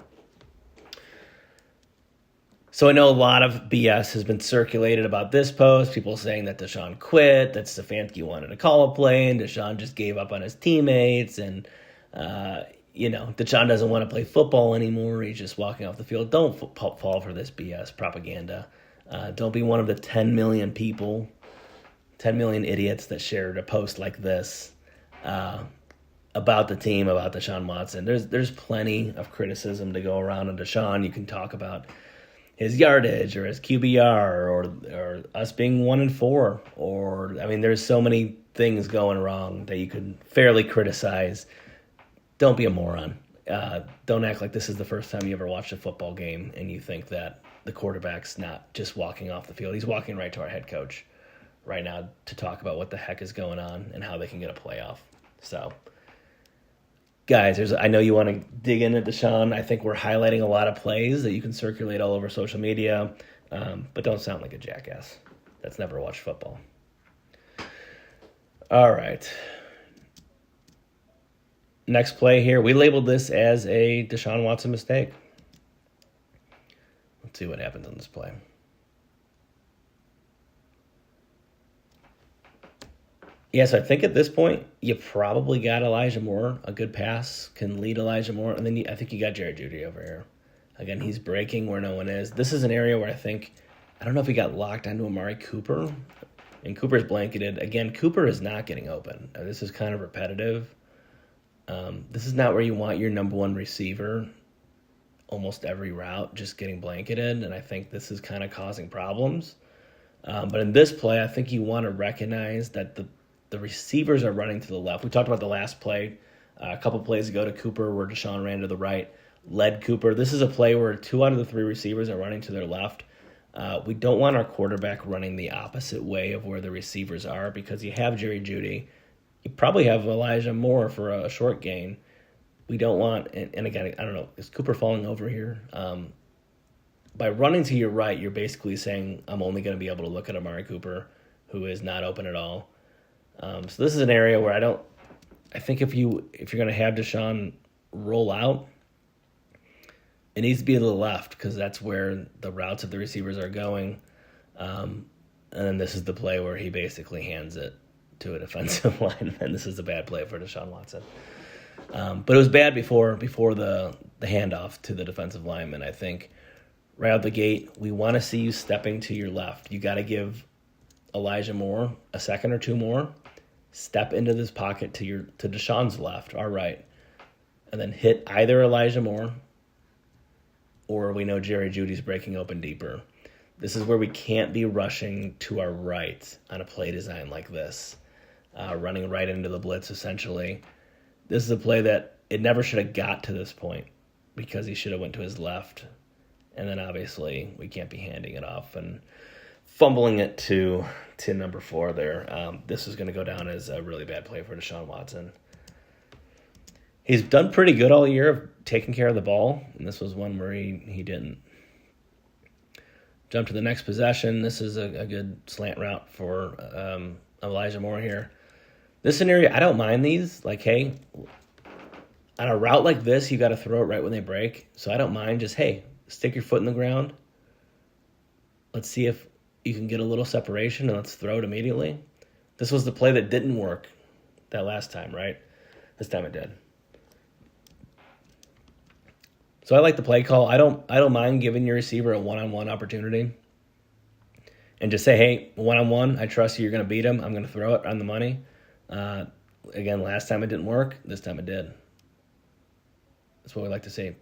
So I know a lot of BS has been circulated about this post, people saying that Deshaun quit, that Stefanski wanted to call a play, and Deshaun just gave up on his teammates, and, Deshaun doesn't want to play football anymore. He's just walking off the field. Don't fall for this BS propaganda. Don't be one of the 10 million people, 10 million idiots that shared a post like this about the team, about Deshaun Watson. There's plenty of criticism to go around on Deshaun. You can talk about his yardage or his QBR or us being 1-4 there's so many things going wrong that you could fairly criticize. Don't be a moron. Don't act like this is the first time you ever watched a football game and you think that the quarterback's not just walking off the field. He's walking right to our head coach right now to talk about what the heck is going on and how they can get a playoff. So, guys, I know you want to dig into Deshaun. I think we're highlighting a lot of plays that you can circulate all over social media, but don't sound like a jackass that's never watched football. All right. Next play here. We labeled this as a Deshaun Watson mistake. Let's see what happens on this play. Yes, I think at this point, you probably got Elijah Moore. A good pass can lead Elijah Moore. And then I think you got Jared Judy over here. Again, he's breaking where no one is. This is an area where I don't know if he got locked onto Amari Cooper. And Cooper's blanketed. Again, Cooper is not getting open. This is kind of repetitive. This is not where you want your number one receiver almost every route just getting blanketed. And I think this is kind of causing problems. But in this play, I think you want to recognize that the receivers are running to the left. We talked about the last play a couple plays ago to Cooper where Deshaun ran to the right, led Cooper. This is a play where 2 out of the 3 receivers are running to their left. We don't want our quarterback running the opposite way of where the receivers are because you have Jerry Jeudy. You probably have Elijah Moore for a short gain. We don't want, and again, I don't know, is Cooper falling over here? By running to your right, you're basically saying I'm only going to be able to look at Amari Cooper, who is not open at all. So this is an area where I think if you're going to have Deshaun roll out, it needs to be to the left because that's where the routes of the receivers are going. And then this is the play where he basically hands it to a defensive lineman. This is a bad play for Deshaun Watson. But it was bad before the handoff to the defensive lineman. I think right out the gate, we want to see you stepping to your left. You got to give Elijah Moore a second or two more. Step into this pocket to Deshaun's left, our right, and then hit either Elijah Moore or we know Jerry Jeudy's breaking open deeper. This is where we can't be rushing to our right on a play design like this, running right into the blitz essentially. This is a play that it never should have got to this point because he should have went to his left. And then obviously we can't be handing it off and fumbling it to number 4 there. This is going to go down as a really bad play for Deshaun Watson. He's done pretty good all year of taking care of the ball, and this was one where he didn't. Jump to the next possession. This is a good slant route for Elijah Moore here. This scenario, I don't mind these. Like, hey, on a route like this, you got to throw it right when they break. So I don't mind just, hey, stick your foot in the ground. Let's see if you can get a little separation, and let's throw it immediately. This was the play that didn't work that last time, right? This time it did. So I like the play call. I don't mind giving your receiver a one-on-one opportunity and just say, hey, one-on-one, I trust you. You're going to beat him. I'm going to throw it on the money. Again, last time it didn't work. This time it did. That's what we like to see.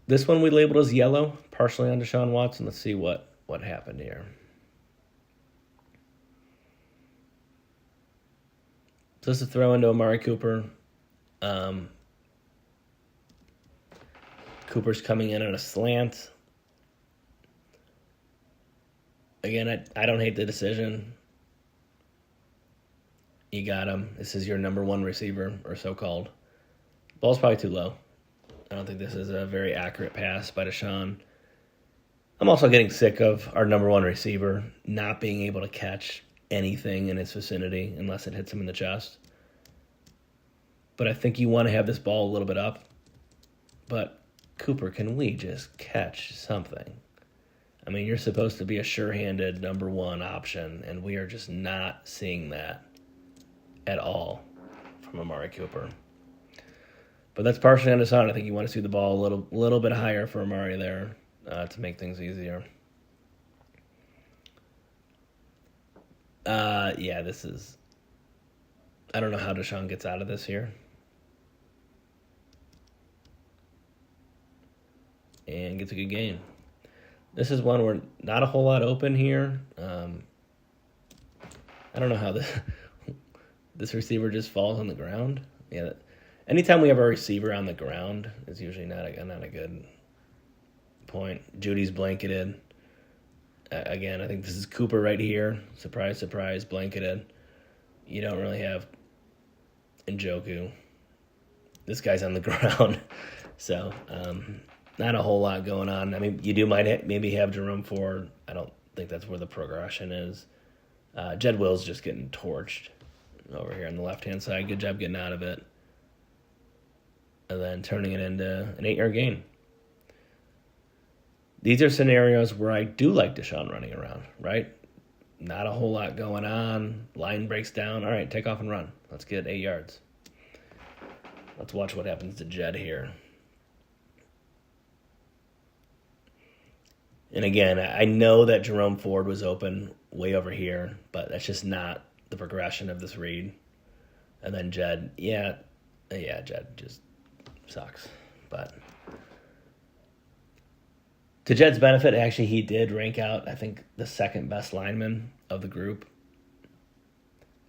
This one we labeled as yellow, partially on Deshaun Watson. Let's see what happened here. So this is a throw into Amari Cooper. Cooper's coming in on a slant. Again, I don't hate the decision. You got him. This is your number 1 receiver, or so-called. Ball's probably too low. I don't think this is a very accurate pass by Deshaun. I'm also getting sick of our number 1 receiver not being able to catch anything in its vicinity unless it hits him in the chest. But I think you want to have this ball a little bit up. But, Cooper, can we just catch something? I mean, you're supposed to be a sure-handed number 1 option, and we are just not seeing that at all from Amari Cooper. But that's partially on Deshaun. I think you want to see the ball a little bit higher for Amari there to make things easier. This is... I don't know how Deshaun gets out of this here. And gets a good gain. This is one where not a whole lot open here. I don't know how this receiver just falls on the ground. Yeah, anytime we have a receiver on the ground, it's usually not a good point. Judy's blanketed. Again, I think this is Cooper right here. Surprise, surprise, blanketed. You don't really have Njoku. This guy's on the ground. So, not a whole lot going on. I mean, you might maybe have Jerome Ford. I don't think that's where the progression is. Jed Will's just getting torched over here on the left-hand side. Good job getting out of it. And then turning it into an 8-yard gain. These are scenarios where I do like Deshaun running around, right? Not a whole lot going on. Line breaks down. All right, take off and run. Let's get 8 yards. Let's watch what happens to Jed here. And again, I know that Jerome Ford was open way over here, but that's just not the progression of this read. And then Jed, Jed just sucks. But to Jed's benefit, actually, he did rank out, I think, the second best lineman of the group.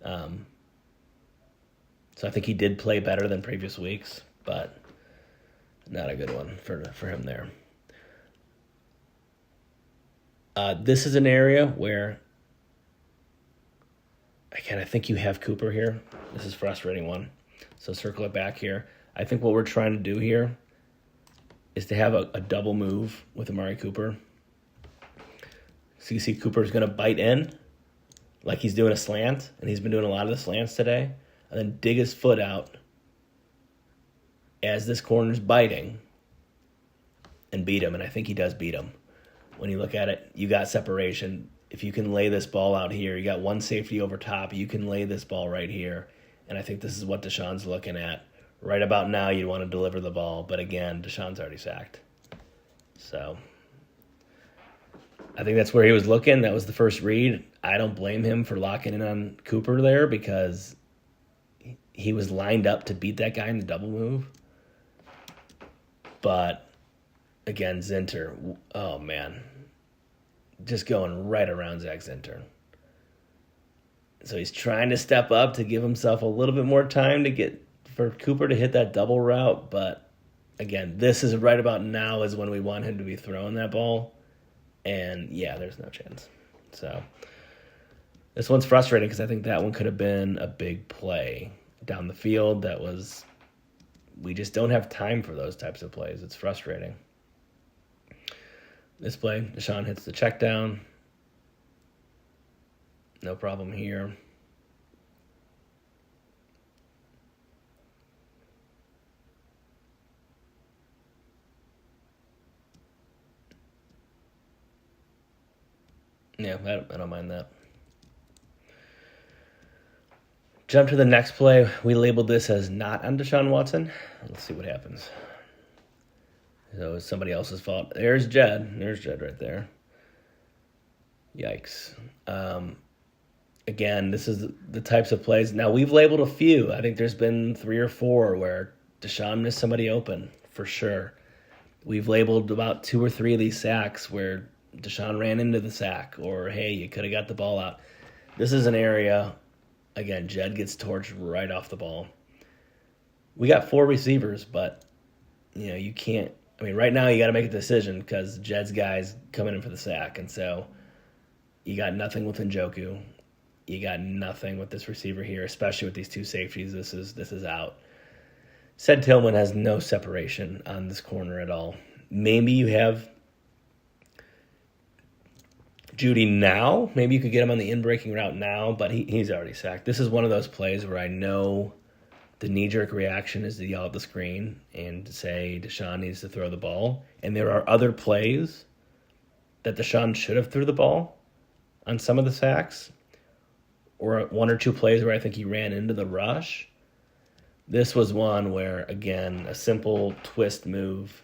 So I think he did play better than previous weeks, but not a good one for him there. This is an area where, again, I think you have Cooper here. This is a frustrating one. So circle it back here. I think what we're trying to do here is to have a double move with Amari Cooper. So you see Cooper's going to bite in. like he's doing a slant, and he's been doing a lot of the slants today, and then dig his foot out as this corner's biting and beat him. And I think he does beat him. When you look at it, you got separation. If you can lay this ball out here, you got one safety over top, you can lay this ball right here. And I think this is what Deshaun's looking at. Right about now, you'd want to deliver the ball. But again, Deshaun's already sacked. So I think that's where he was looking. That was the first read. I don't blame him for locking in on Cooper there because he was lined up to beat that guy in the double move. But again, Zinter, oh man, just going right around Zach Zinter. So he's trying to step up to give himself a little bit more time to get for Cooper to hit that double route. But again, this is right about now is when we want him to be throwing that ball. And yeah, there's no chance. So this one's frustrating because I think that one could have been a big play down the field. We just don't have time for those types of plays. It's frustrating. This play, Deshaun hits the check down. No problem here. Yeah, I don't mind that. Jump to the next play. We labeled this as not on Deshaun Watson. Let's see what happens. So it's somebody else's fault. There's Jed. There's Jed right there. Yikes. Again, this is the types of plays. Now, we've labeled a few. I think there's been 3 or 4 where Deshaun missed somebody open, for sure. We've labeled about 2 or 3 of these sacks where Deshaun ran into the sack, or, hey, you could have got the ball out. This is an area, again, Jed gets torched right off the ball. We got 4 receivers, but, you can't. I mean, right now you got to make a decision because Jed's guy's coming in for the sack, and so you got nothing with Njoku. You got nothing with this receiver here, especially with these 2 safeties. This is out. Said Tillman has no separation on this corner at all. Maybe you have Judy now. Maybe you could get him on the in-breaking route now, but he's already sacked. This is one of those plays where I know the knee-jerk reaction is to yell at the screen and to say Deshaun needs to throw the ball. And there are other plays that Deshaun should have threw the ball on some of the sacks, or 1 or 2 plays where I think he ran into the rush. This was one where, again, a simple twist move.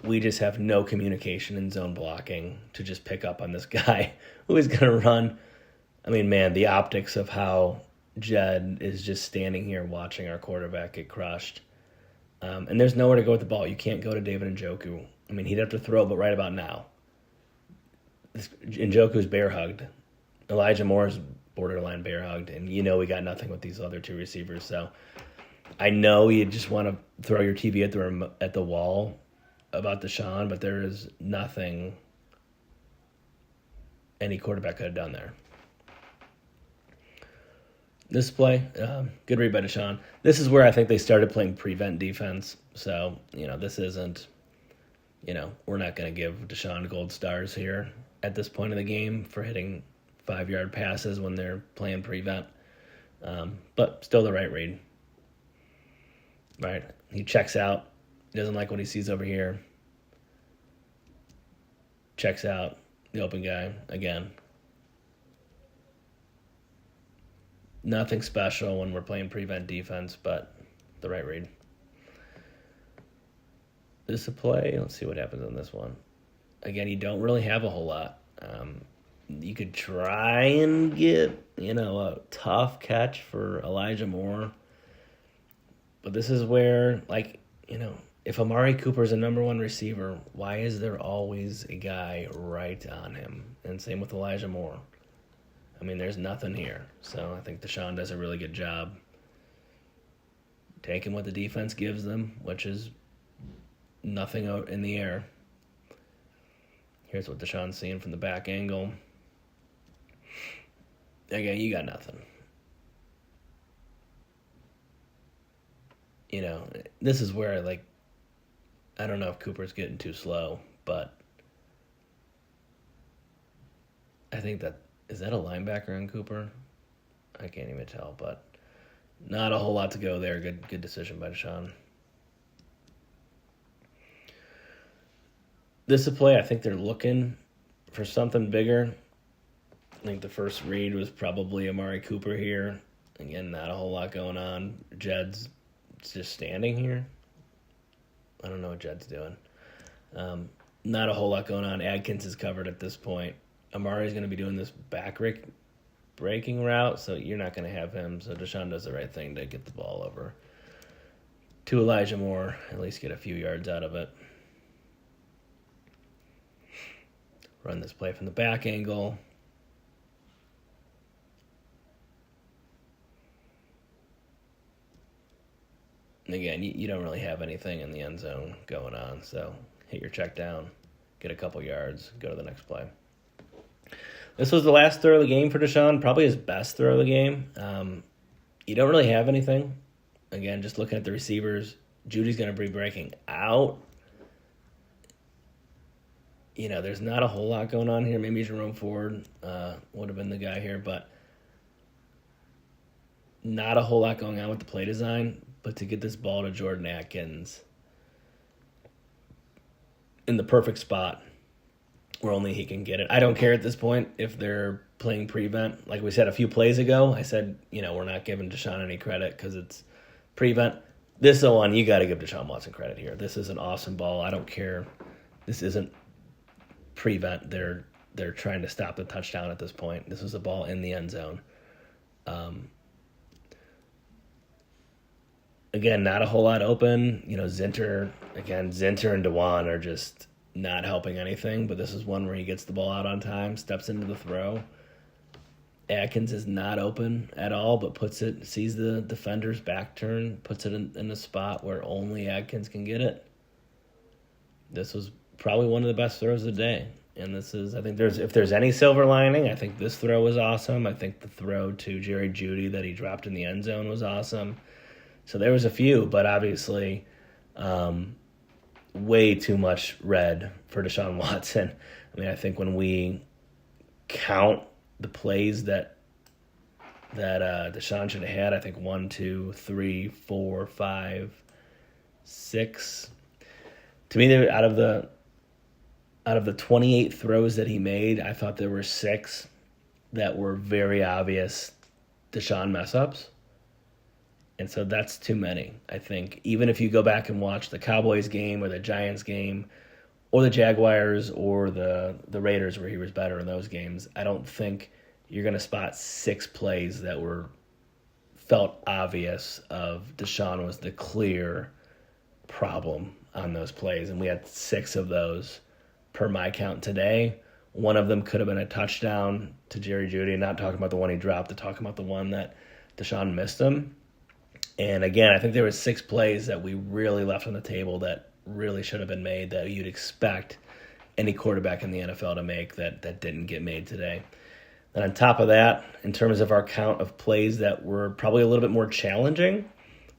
We just have no communication in zone blocking to just pick up on this guy who is going to run. I mean, man, the optics of how Jed is just standing here watching our quarterback get crushed. And there's nowhere to go with the ball. You can't go to David Njoku. I mean, he'd have to throw, but right about now. Njoku's bear hugged. Elijah Moore's borderline bear hugged, and we got nothing with these other 2 receivers. So I know you just want to throw your TV at the wall about Deshaun, but there is nothing any quarterback could have done there. This play, good read by Deshaun. This is where I think they started playing prevent defense. So this isn't. We're not going to give Deshaun gold stars here at this point in the game for hitting 5-yard passes when they're playing prevent. But still the right read. Right. He checks out. He doesn't like what he sees over here. Checks out the open guy again. Nothing special when we're playing prevent defense, but the right read. This is a play. Let's see what happens on this one. Again, you don't really have a whole lot. You could try and get, a tough catch for Elijah Moore. But this is where, if Amari Cooper is a number 1 receiver, why is there always a guy right on him? And same with Elijah Moore. I mean, there's nothing here. So I think Deshaun does a really good job taking what the defense gives them, which is nothing out in the air. Here's what Deshaun's seeing from the back angle. Again, you got nothing. This is where, I don't know if Cooper's getting too slow, but I think is that a linebacker in Cooper? I can't even tell, but not a whole lot to go there. Good decision by Deshaun. This is a play I think they're looking for something bigger. I think the first read was probably Amari Cooper here. Again, not a whole lot going on. Jed's just standing here. I don't know what Jed's doing. Not a whole lot going on. Adkins is covered at this point. Amari's going to be doing this back breaking route, so you're not going to have him. So Deshaun does the right thing to get the ball over to Elijah Moore, at least get a few yards out of it. Run this play from the back angle. And again, you don't really have anything in the end zone going on, so hit your check down, get a couple yards, go to the next play. This was the last throw of the game for Deshaun, probably his best throw of the game. You don't really have anything. Again, just looking at the receivers, Judy's going to be breaking out. There's not a whole lot going on here. Maybe Jerome Ford would have been the guy here, but not a whole lot going on with the play design. But to get this ball to Jordan Atkins in the perfect spot where only he can get it. I don't care at this point if they're playing prevent. Like we said a few plays ago, I said, we're not giving Deshaun any credit because it's prevent. This is the one you got to give Deshaun Watson credit here. This is an awesome ball. I don't care. This isn't prevent. They're trying to stop the touchdown at this point. This was a ball in the end zone. Again, not a whole lot open. Zinter and Dewan are just not helping anything, but this is one where he gets the ball out on time, steps into the throw. Atkins is not open at all, but sees the defender's back turn, puts it in a spot where only Atkins can get it. This was probably one of the best throws of the day. And if there's any silver lining, I think this throw was awesome. I think the throw to Jerry Jeudy that he dropped in the end zone was awesome. So there was a few, but obviously way too much red for Deshaun Watson. I think when we count the plays that Deshaun should have had, I think 1, 2, 3, 4, 5, 6. To me, out of the 28 throws that he made, I thought there were 6 that were very obvious Deshaun mess-ups. And so that's too many, I think. Even if you go back and watch the Cowboys game or the Giants game or the Jaguars or the Raiders where he was better in those games, I don't think you're going to spot 6 plays that felt obvious of Deshaun was the clear problem on those plays. And we had 6 of those per my count today. One of them could have been a touchdown to Jerry Jeudy, not talking about the one he dropped, to talking about the one that Deshaun missed him. And again, I think there were 6 plays that we really left on the table that really should have been made that you'd expect any quarterback in the NFL to make that didn't get made today. And on top of that, in terms of our count of plays that were probably a little bit more challenging,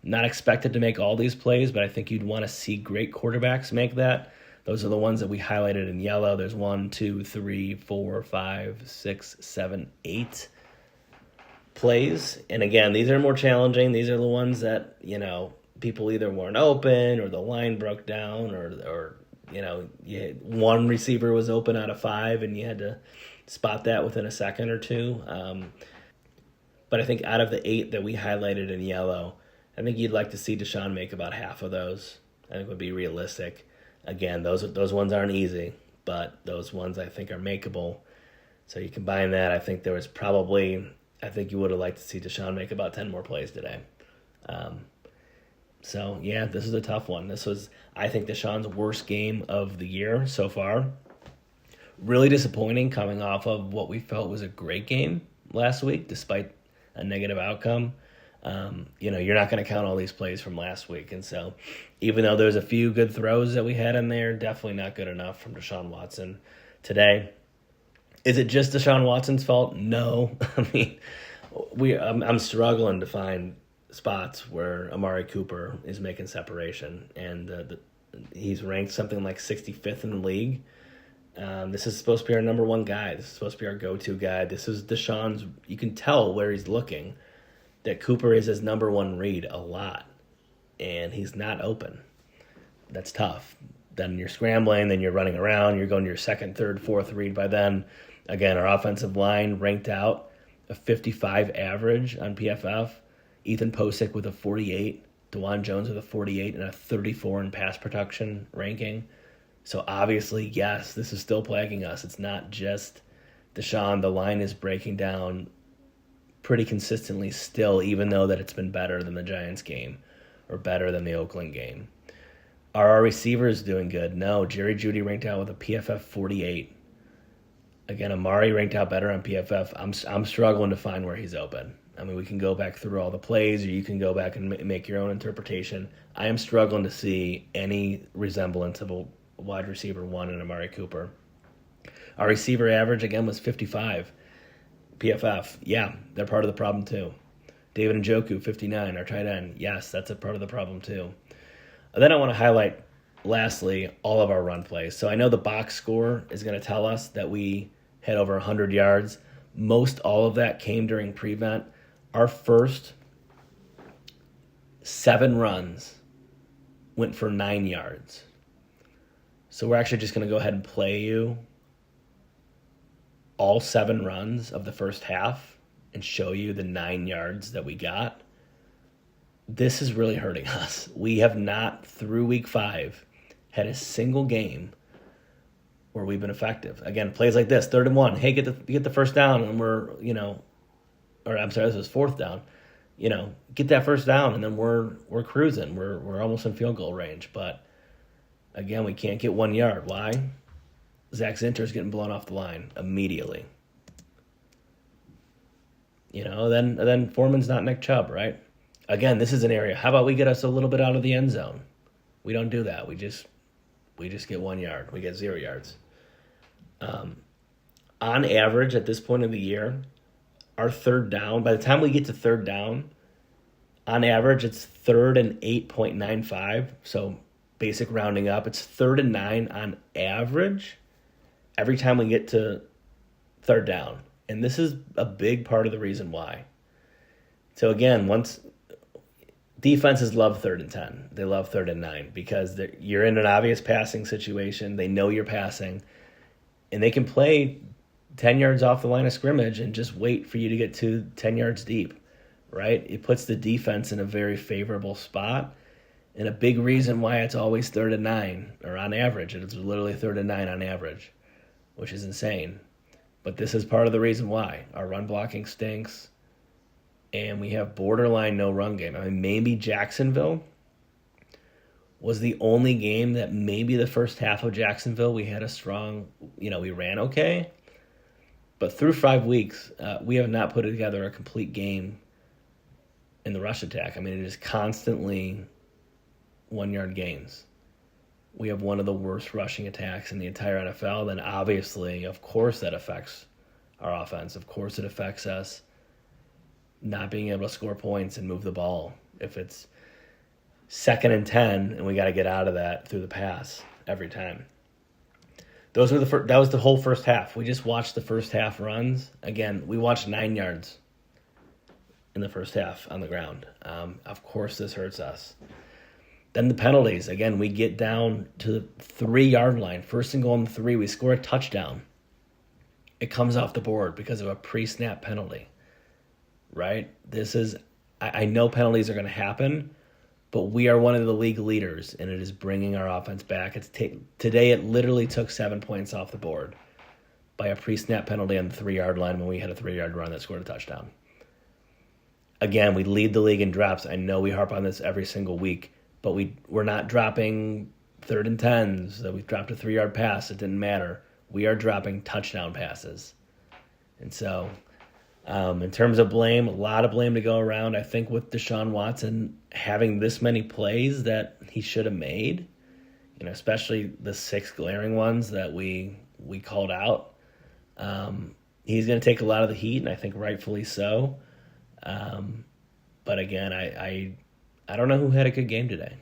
not expected to make all these plays, but I think you'd want to see great quarterbacks make that. Those are the ones that we highlighted in yellow. There's 1, 2, 3, 4, 5, 6, 7, 8 plays. And again, these are more challenging. These are the ones that, people either weren't open or the line broke down or one receiver was open out of 5 and you had to spot that within a second or two. But I think out of the 8 that we highlighted in yellow, I think you'd like to see Deshaun make about half of those. I think would be realistic. Again, those ones aren't easy, but those ones I think are makeable. So you combine that, I think you would have liked to see Deshaun make about 10 more plays today. So, yeah, this is a tough one. This was, I think, Deshaun's worst game of the year so far. Really disappointing coming off of what we felt was a great game last week, despite a negative outcome. You're not going to count all these plays from last week. And so even though there's a few good throws that we had in there, definitely not good enough from Deshaun Watson today. Is it just Deshaun Watson's fault? No. I'm struggling to find spots where Amari Cooper is making separation, and he's ranked something like 65th in the league This is supposed to be our number one guy. This is supposed to be our go-to guy. This is Deshaun's. You can tell where he's looking that Cooper is his number one read a lot, and he's not open. That's tough. Then you're scrambling, then you're running around, you're going to your second, third, fourth read by then. Again, our offensive line ranked out a 55 average on PFF. Ethan Posick with a 48, DeJuan Jones with a 48, and a 34 in pass protection ranking. So obviously, yes, this is still plaguing us. It's not just Deshaun. The line is breaking down pretty consistently still, even though that it's been better than the Giants game or better than the Oakland game. Are our receivers doing good? No. Jerry Jeudy ranked out with a PFF 48. Again, Amari ranked out better on PFF. I'm struggling to find where he's open. I mean, we can go back through all the plays, or you can go back and make your own interpretation. I am struggling to see any resemblance of a wide receiver one in Amari Cooper. Our receiver average, again, was 55. PFF, yeah, they're part of the problem too. David Njoku, 59, our tight end. Yes, that's a part of the problem too. And then I want to highlight, lastly, all of our run plays. So I know the box score is going to tell us that we had over 100 yards. Most all of that came during prevent. Our first 7 runs went for 9 yards. So we're actually just going to go ahead and play you all 7 runs of the first half and show you the 9 yards that we got. This is really hurting us. We have not, through week 5, had a single game where we've been effective. Again, plays like this, 3rd and 1. Hey, get the first down, and we're, or I'm sorry, this was 4th down. Get that first down, and then we're cruising. We're almost in field goal range. But again, we can't get 1 yard. Why? Zach Zinter's getting blown off the line immediately. Then Foreman's not Nick Chubb, right? Again, this is an area. How about we get us a little bit out of the end zone? We don't do that. We just get 1 yard. We get 0 yards. On average, at this point of the year, our 3rd down, by the time we get to 3rd down, on average, it's 3rd and 8.95. So basic rounding up, it's 3rd and 9 on average every time we get to 3rd down. And this is a big part of the reason why. So again, once defenses love 3rd and 10, they love 3rd and 9 because you're in an obvious passing situation. They know you're passing, and they can play 10 yards off the line of scrimmage and just wait for you to get to 10 yards deep, right? It puts the defense in a very favorable spot, and a big reason why it's always 3rd and 9, or on average. It's literally 3rd and 9 on average, which is insane. But this is part of the reason why. Our run blocking stinks, and we have borderline no run game. I mean, maybe Jacksonville was the only game that maybe the first half of Jacksonville we had a strong, we ran okay. But through 5 weeks, we have not put together a complete game in the rush attack. I mean, it is constantly 1 yard gains. We have one of the worst rushing attacks in the entire NFL. Then obviously, of course, that affects our offense. Of course, it affects us not being able to score points and move the ball. If it's 2nd and 10, and we got to get out of that through the pass every time. That was the whole first half. We just watched the first half runs. Again, we watched 9 yards in the first half on the ground. Of course, this hurts us. Then the penalties. Again, we get down to the 3 yard line. 1st and goal on the 3. We score a touchdown. It comes off the board because of a pre-snap penalty. Right? I know penalties are going to happen, but we are one of the league leaders, and it is bringing our offense back. Today it literally took 7 points off the board by a pre-snap penalty on the 3 yard line when we had a 3 yard run that scored a touchdown. Again, we lead the league in drops. I know we harp on this every single week, but we're not dropping 3rd and 10s. That we've dropped a 3 yard pass. It didn't matter. We are dropping touchdown passes. And so, in terms of blame, a lot of blame to go around. I think with Deshaun Watson having this many plays that he should have made, especially the 6 glaring ones that we called out, he's going to take a lot of the heat, and I think rightfully so. But again, I don't know who had a good game today.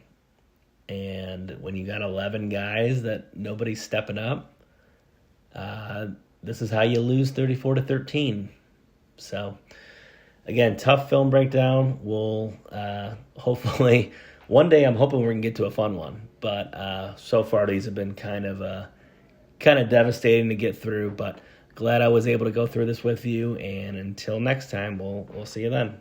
And when you got 11 guys that nobody's stepping up, this is how you lose 34-13. So, again, tough film breakdown. We'll hopefully one day. I'm hoping we're gonna get to a fun one, but so far these have been kind of devastating to get through. But glad I was able to go through this with you. And until next time, we'll see you then.